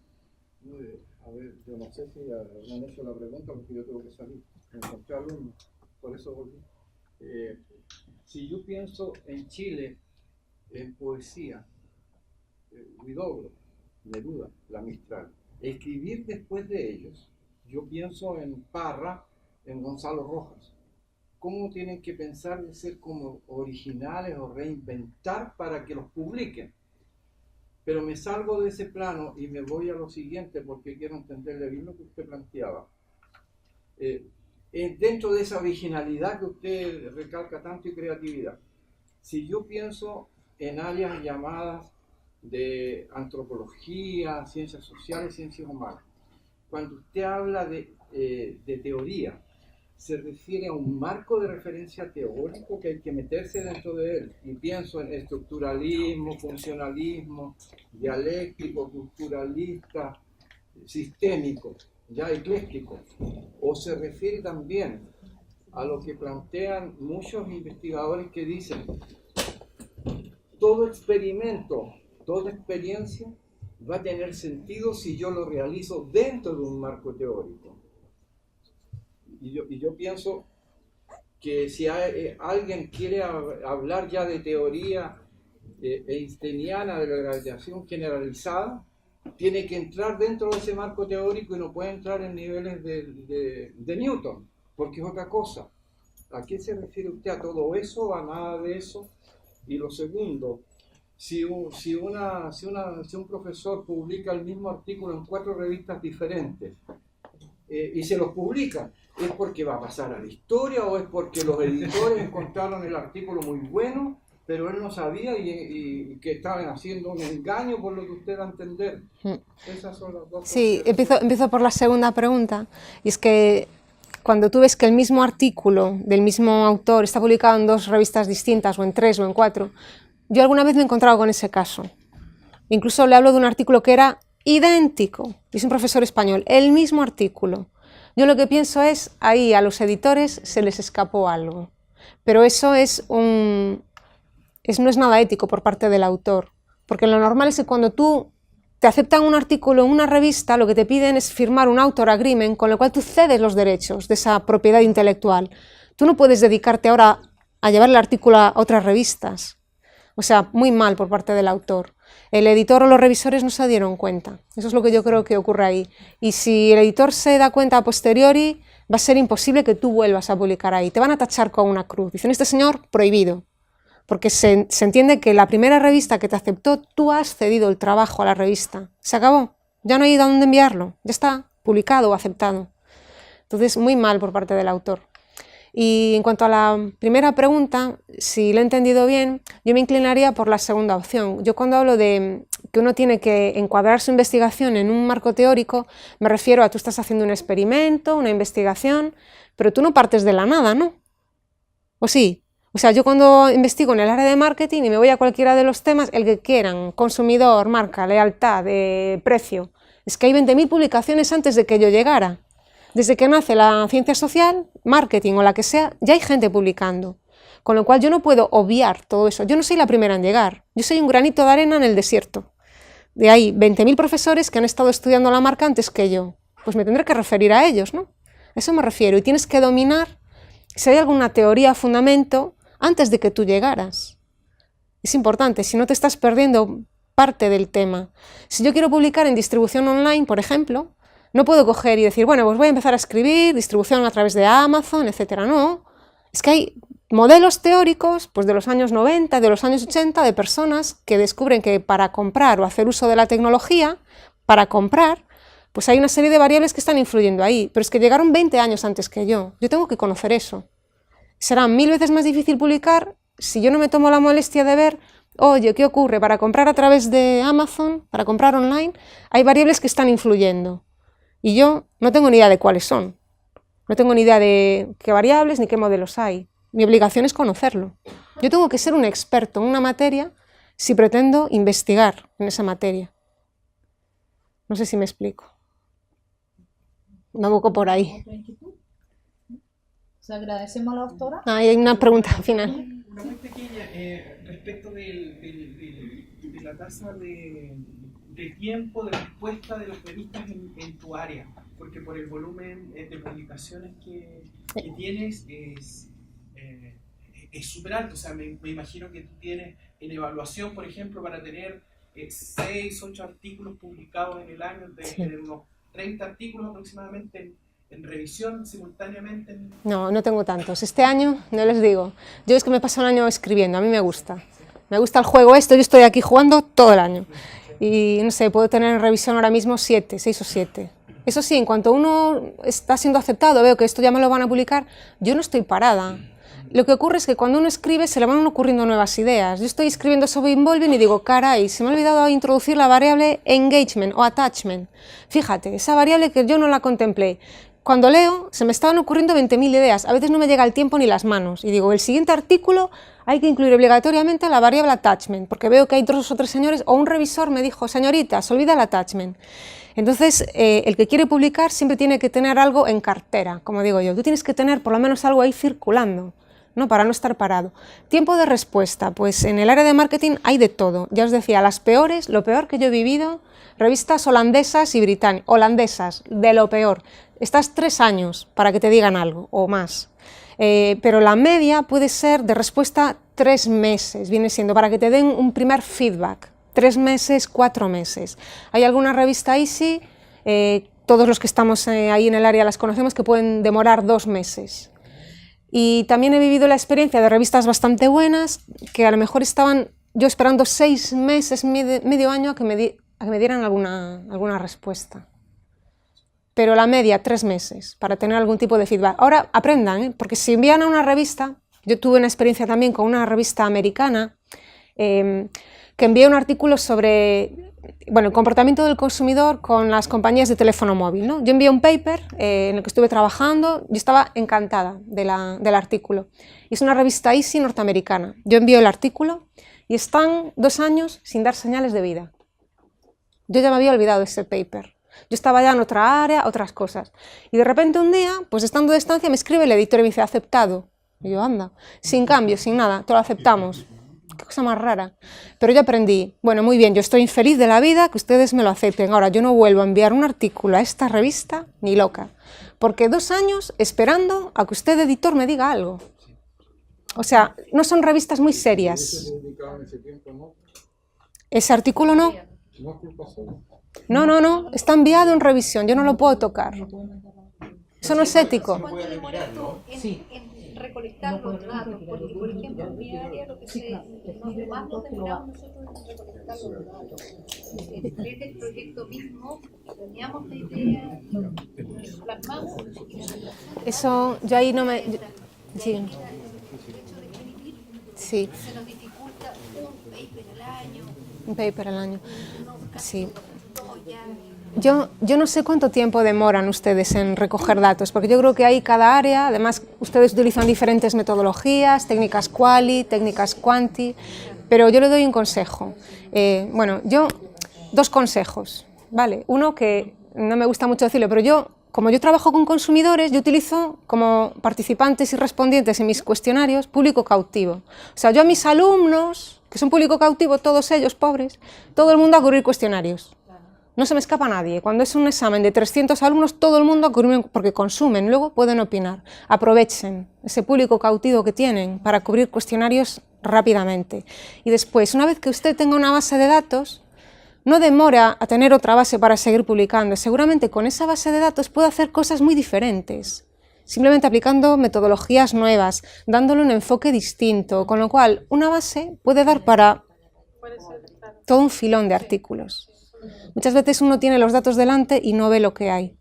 A ver, yo no sé si me han hecho la pregunta porque yo tengo que salir. Encontré alumnos, por eso volví. Si yo pienso en Chile, en poesía, Huidobro, Neruda, la Mistral, escribir después de ellos, yo pienso en Parra, en Gonzalo Rojas. ¿Cómo tienen que pensar de ser como originales o reinventar para que los publiquen? Pero me salgo de ese plano y me voy a lo siguiente porque quiero entenderle bien lo que usted planteaba. Dentro de esa originalidad que usted recalca tanto y creatividad, si yo pienso en áreas llamadas de antropología, ciencias sociales, ciencias humanas, cuando usted habla de teoría, se refiere a un marco de referencia teórico que hay que meterse dentro de él. Y pienso en estructuralismo, funcionalismo, dialéctico, culturalista, sistémico, ya ecléctico. O se refiere también a lo que plantean muchos investigadores que dicen todo experimento, toda experiencia va a tener sentido si yo lo realizo dentro de un marco teórico. Y yo pienso que si alguien quiere hablar ya de teoría einsteiniana de la gravitación generalizada, tiene que entrar dentro de ese marco teórico y no puede entrar en niveles de Newton, porque es otra cosa. ¿A qué se refiere usted? ¿A todo eso? ¿A nada de eso? Y lo segundo, si un profesor publica el mismo artículo en 4 revistas diferentes y se los publica, ¿es porque va a pasar a la historia o es porque los editores encontraron el artículo muy bueno, pero él no sabía y que estaban haciendo un engaño por lo que usted va a entender? Esas son las dos. Sí, empiezo por la segunda pregunta, y es que cuando tú ves que el mismo artículo del mismo autor está publicado en 2 revistas distintas, o en 3 o en 4, yo alguna vez me he encontrado con ese caso. Incluso le hablo de un artículo que era idéntico, es un profesor español, el mismo artículo. Yo lo que pienso es, ahí a los editores se les escapó algo, pero eso no es nada ético por parte del autor, porque lo normal es que cuando tú te aceptan un artículo en una revista, lo que te piden es firmar un author agreement, con lo cual tú cedes los derechos de esa propiedad intelectual. Tú no puedes dedicarte ahora a llevar el artículo a otras revistas. O sea, muy mal por parte del autor. El editor o los revisores no se dieron cuenta. Eso es lo que yo creo que ocurre ahí. Y si el editor se da cuenta a posteriori, va a ser imposible que tú vuelvas a publicar ahí. Te van a tachar con una cruz. Dicen, este señor, prohibido. Porque se entiende que la primera revista que te aceptó, tú has cedido el trabajo a la revista. Se acabó. Ya no hay a dónde enviarlo. Ya está publicado o aceptado. Entonces, muy mal por parte del autor. Y en cuanto a la primera pregunta, si lo he entendido bien, yo me inclinaría por la segunda opción. Yo cuando hablo de que uno tiene que encuadrar su investigación en un marco teórico, me refiero a tú estás haciendo un experimento, una investigación, pero tú no partes de la nada, ¿no? ¿O sí? O sea, yo cuando investigo en el área de marketing y me voy a cualquiera de los temas, el que quieran, consumidor, marca, lealtad, precio, es que hay 20.000 publicaciones antes de que yo llegara. Desde que nace la ciencia social, marketing o la que sea, ya hay gente publicando. Con lo cual yo no puedo obviar todo eso. Yo no soy la primera en llegar. Yo soy un granito de arena en el desierto. De ahí 20.000 profesores que han estado estudiando la marca antes que yo. Pues me tendré que referir a ellos, ¿no? A eso me refiero. Y tienes que dominar si hay alguna teoría, fundamento, antes de que tú llegaras. Es importante, si no te estás perdiendo parte del tema. Si yo quiero publicar en distribución online, por ejemplo, no puedo coger y decir, bueno, pues voy a empezar a escribir distribución a través de Amazon, etcétera. No, es que hay modelos teóricos pues de los años 90, de los años 80, de personas que descubren que para comprar o hacer uso de la tecnología, para comprar, pues hay una serie de variables que están influyendo ahí, pero es que llegaron 20 años antes que yo tengo que conocer eso. Será 1000 veces más difícil publicar si yo no me tomo la molestia de ver, oye, ¿qué ocurre? Para comprar a través de Amazon, para comprar online, hay variables que están influyendo. Y yo no tengo ni idea de cuáles son. No tengo ni idea de qué variables ni qué modelos hay. Mi obligación es conocerlo. Yo tengo que ser un experto en una materia si pretendo investigar en esa materia. No sé si me explico. Me aboco por ahí. ¿Otra inquietud? O sea, agradecemos a la doctora. Ah, y hay una pregunta final. Una muy pequeña respecto de la tasa de tiempo de respuesta de las revistas en tu área, porque por el volumen de publicaciones que tienes es súper alto. O sea, me imagino que tú tienes en evaluación, por ejemplo, para tener 6, 8 artículos publicados en el año, de tener unos 30 artículos aproximadamente en revisión simultáneamente. No, no tengo tantos. Este año, no les digo, yo es que me paso un año escribiendo, a mí me gusta. Me gusta el juego esto, yo estoy aquí jugando todo el año. Y no sé, puedo tener en revisión ahora mismo 7, 6 o 7. Eso sí, en cuanto uno está siendo aceptado, veo que esto ya me lo van a publicar, yo no estoy parada. Lo que ocurre es que cuando uno escribe se le van ocurriendo nuevas ideas. Yo estoy escribiendo sobre Involving y digo, caray, se me ha olvidado introducir la variable engagement o attachment. Fíjate, esa variable que yo no la contemplé. Cuando leo, se me estaban ocurriendo 20.000 ideas, a veces no me llega el tiempo ni las manos, y digo, el siguiente artículo hay que incluir obligatoriamente la variable attachment, porque veo que hay 2 o 3 señores, o un revisor me dijo, señorita, se olvida el attachment. Entonces, el que quiere publicar siempre tiene que tener algo en cartera, como digo yo, tú tienes que tener por lo menos algo ahí circulando, ¿no? Para no estar parado. Tiempo de respuesta, pues en el área de marketing hay de todo, ya os decía, las peores, lo peor que yo he vivido, revistas holandesas y británicas, holandesas, de lo peor. Estás 3 años para que te digan algo, o más. Pero la media puede ser de respuesta 3 meses, viene siendo para que te den un primer feedback, 3 meses, 4 meses. Hay alguna revista Easy, todos los que estamos ahí en el área las conocemos, que pueden demorar 2 meses. Y también he vivido la experiencia de revistas bastante buenas, que a lo mejor estaban yo esperando 6 meses, medio año a que me dieran alguna respuesta. Pero la media, 3 meses, para tener algún tipo de feedback. Ahora aprendan, porque si envían a una revista, yo tuve una experiencia también con una revista americana, que envié un artículo sobre el comportamiento del consumidor con las compañías de teléfono móvil, ¿no? Yo envié un paper en el que estuve trabajando, yo estaba encantada del artículo. Y es una revista Easy norteamericana. Yo envío el artículo y están 2 años sin dar señales de vida. Yo ya me había olvidado de ese paper. Yo estaba ya en otra área, otras cosas. Y de repente un día, pues estando de estancia, me escribe el editor y me dice, aceptado. Y yo, anda, sin cambio, sin nada, te lo aceptamos. Qué cosa más rara. Pero yo aprendí, bueno, muy bien, yo estoy infeliz de la vida, que ustedes me lo acepten. Ahora, yo no vuelvo a enviar un artículo a esta revista, ni loca. Porque 2 años esperando a que usted, editor, me diga algo. O sea, no son revistas muy serias. Ese artículo no. No, está enviado en revisión, yo no lo puedo tocar. Eso no es ético. ¿Cuánto demoras tú en recolectar los datos? Porque, por ejemplo, en mi área lo que más nos demoramos nosotros en recolectar los datos. Desde el proyecto mismo, planeamos la idea, lo plasmamos y la realizamos. Eso, yo ahí no me... Sí. El hecho de escribir Sí, se nos dificulta un paper al año. un paper al año. Sí. Ya. Yo no sé cuánto tiempo demoran ustedes en recoger datos, porque yo creo que hay cada área, además ustedes utilizan diferentes metodologías, técnicas quali, técnicas quanti, pero yo le doy un consejo. 2 consejos, ¿vale? Uno que no me gusta mucho decirlo, pero como yo trabajo con consumidores, yo utilizo como participantes y respondientes en mis cuestionarios público cautivo. O sea, yo a mis alumnos, que son público cautivo, todos ellos pobres, todo el mundo a cubrir cuestionarios. No se me escapa nadie. Cuando es un examen de 300 alumnos, todo el mundo, porque consumen, luego pueden opinar. Aprovechen ese público cautivo que tienen para cubrir cuestionarios rápidamente. Y después, una vez que usted tenga una base de datos, no demora a tener otra base para seguir publicando. Seguramente con esa base de datos puede hacer cosas muy diferentes, simplemente aplicando metodologías nuevas, dándole un enfoque distinto, con lo cual una base puede dar para todo un filón de artículos. Muchas veces uno tiene los datos delante y no ve lo que hay.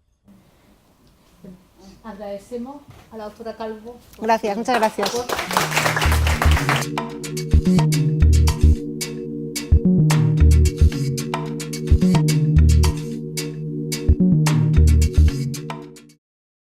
Agradecemos a la doctora Calvo. Gracias, muchas gracias.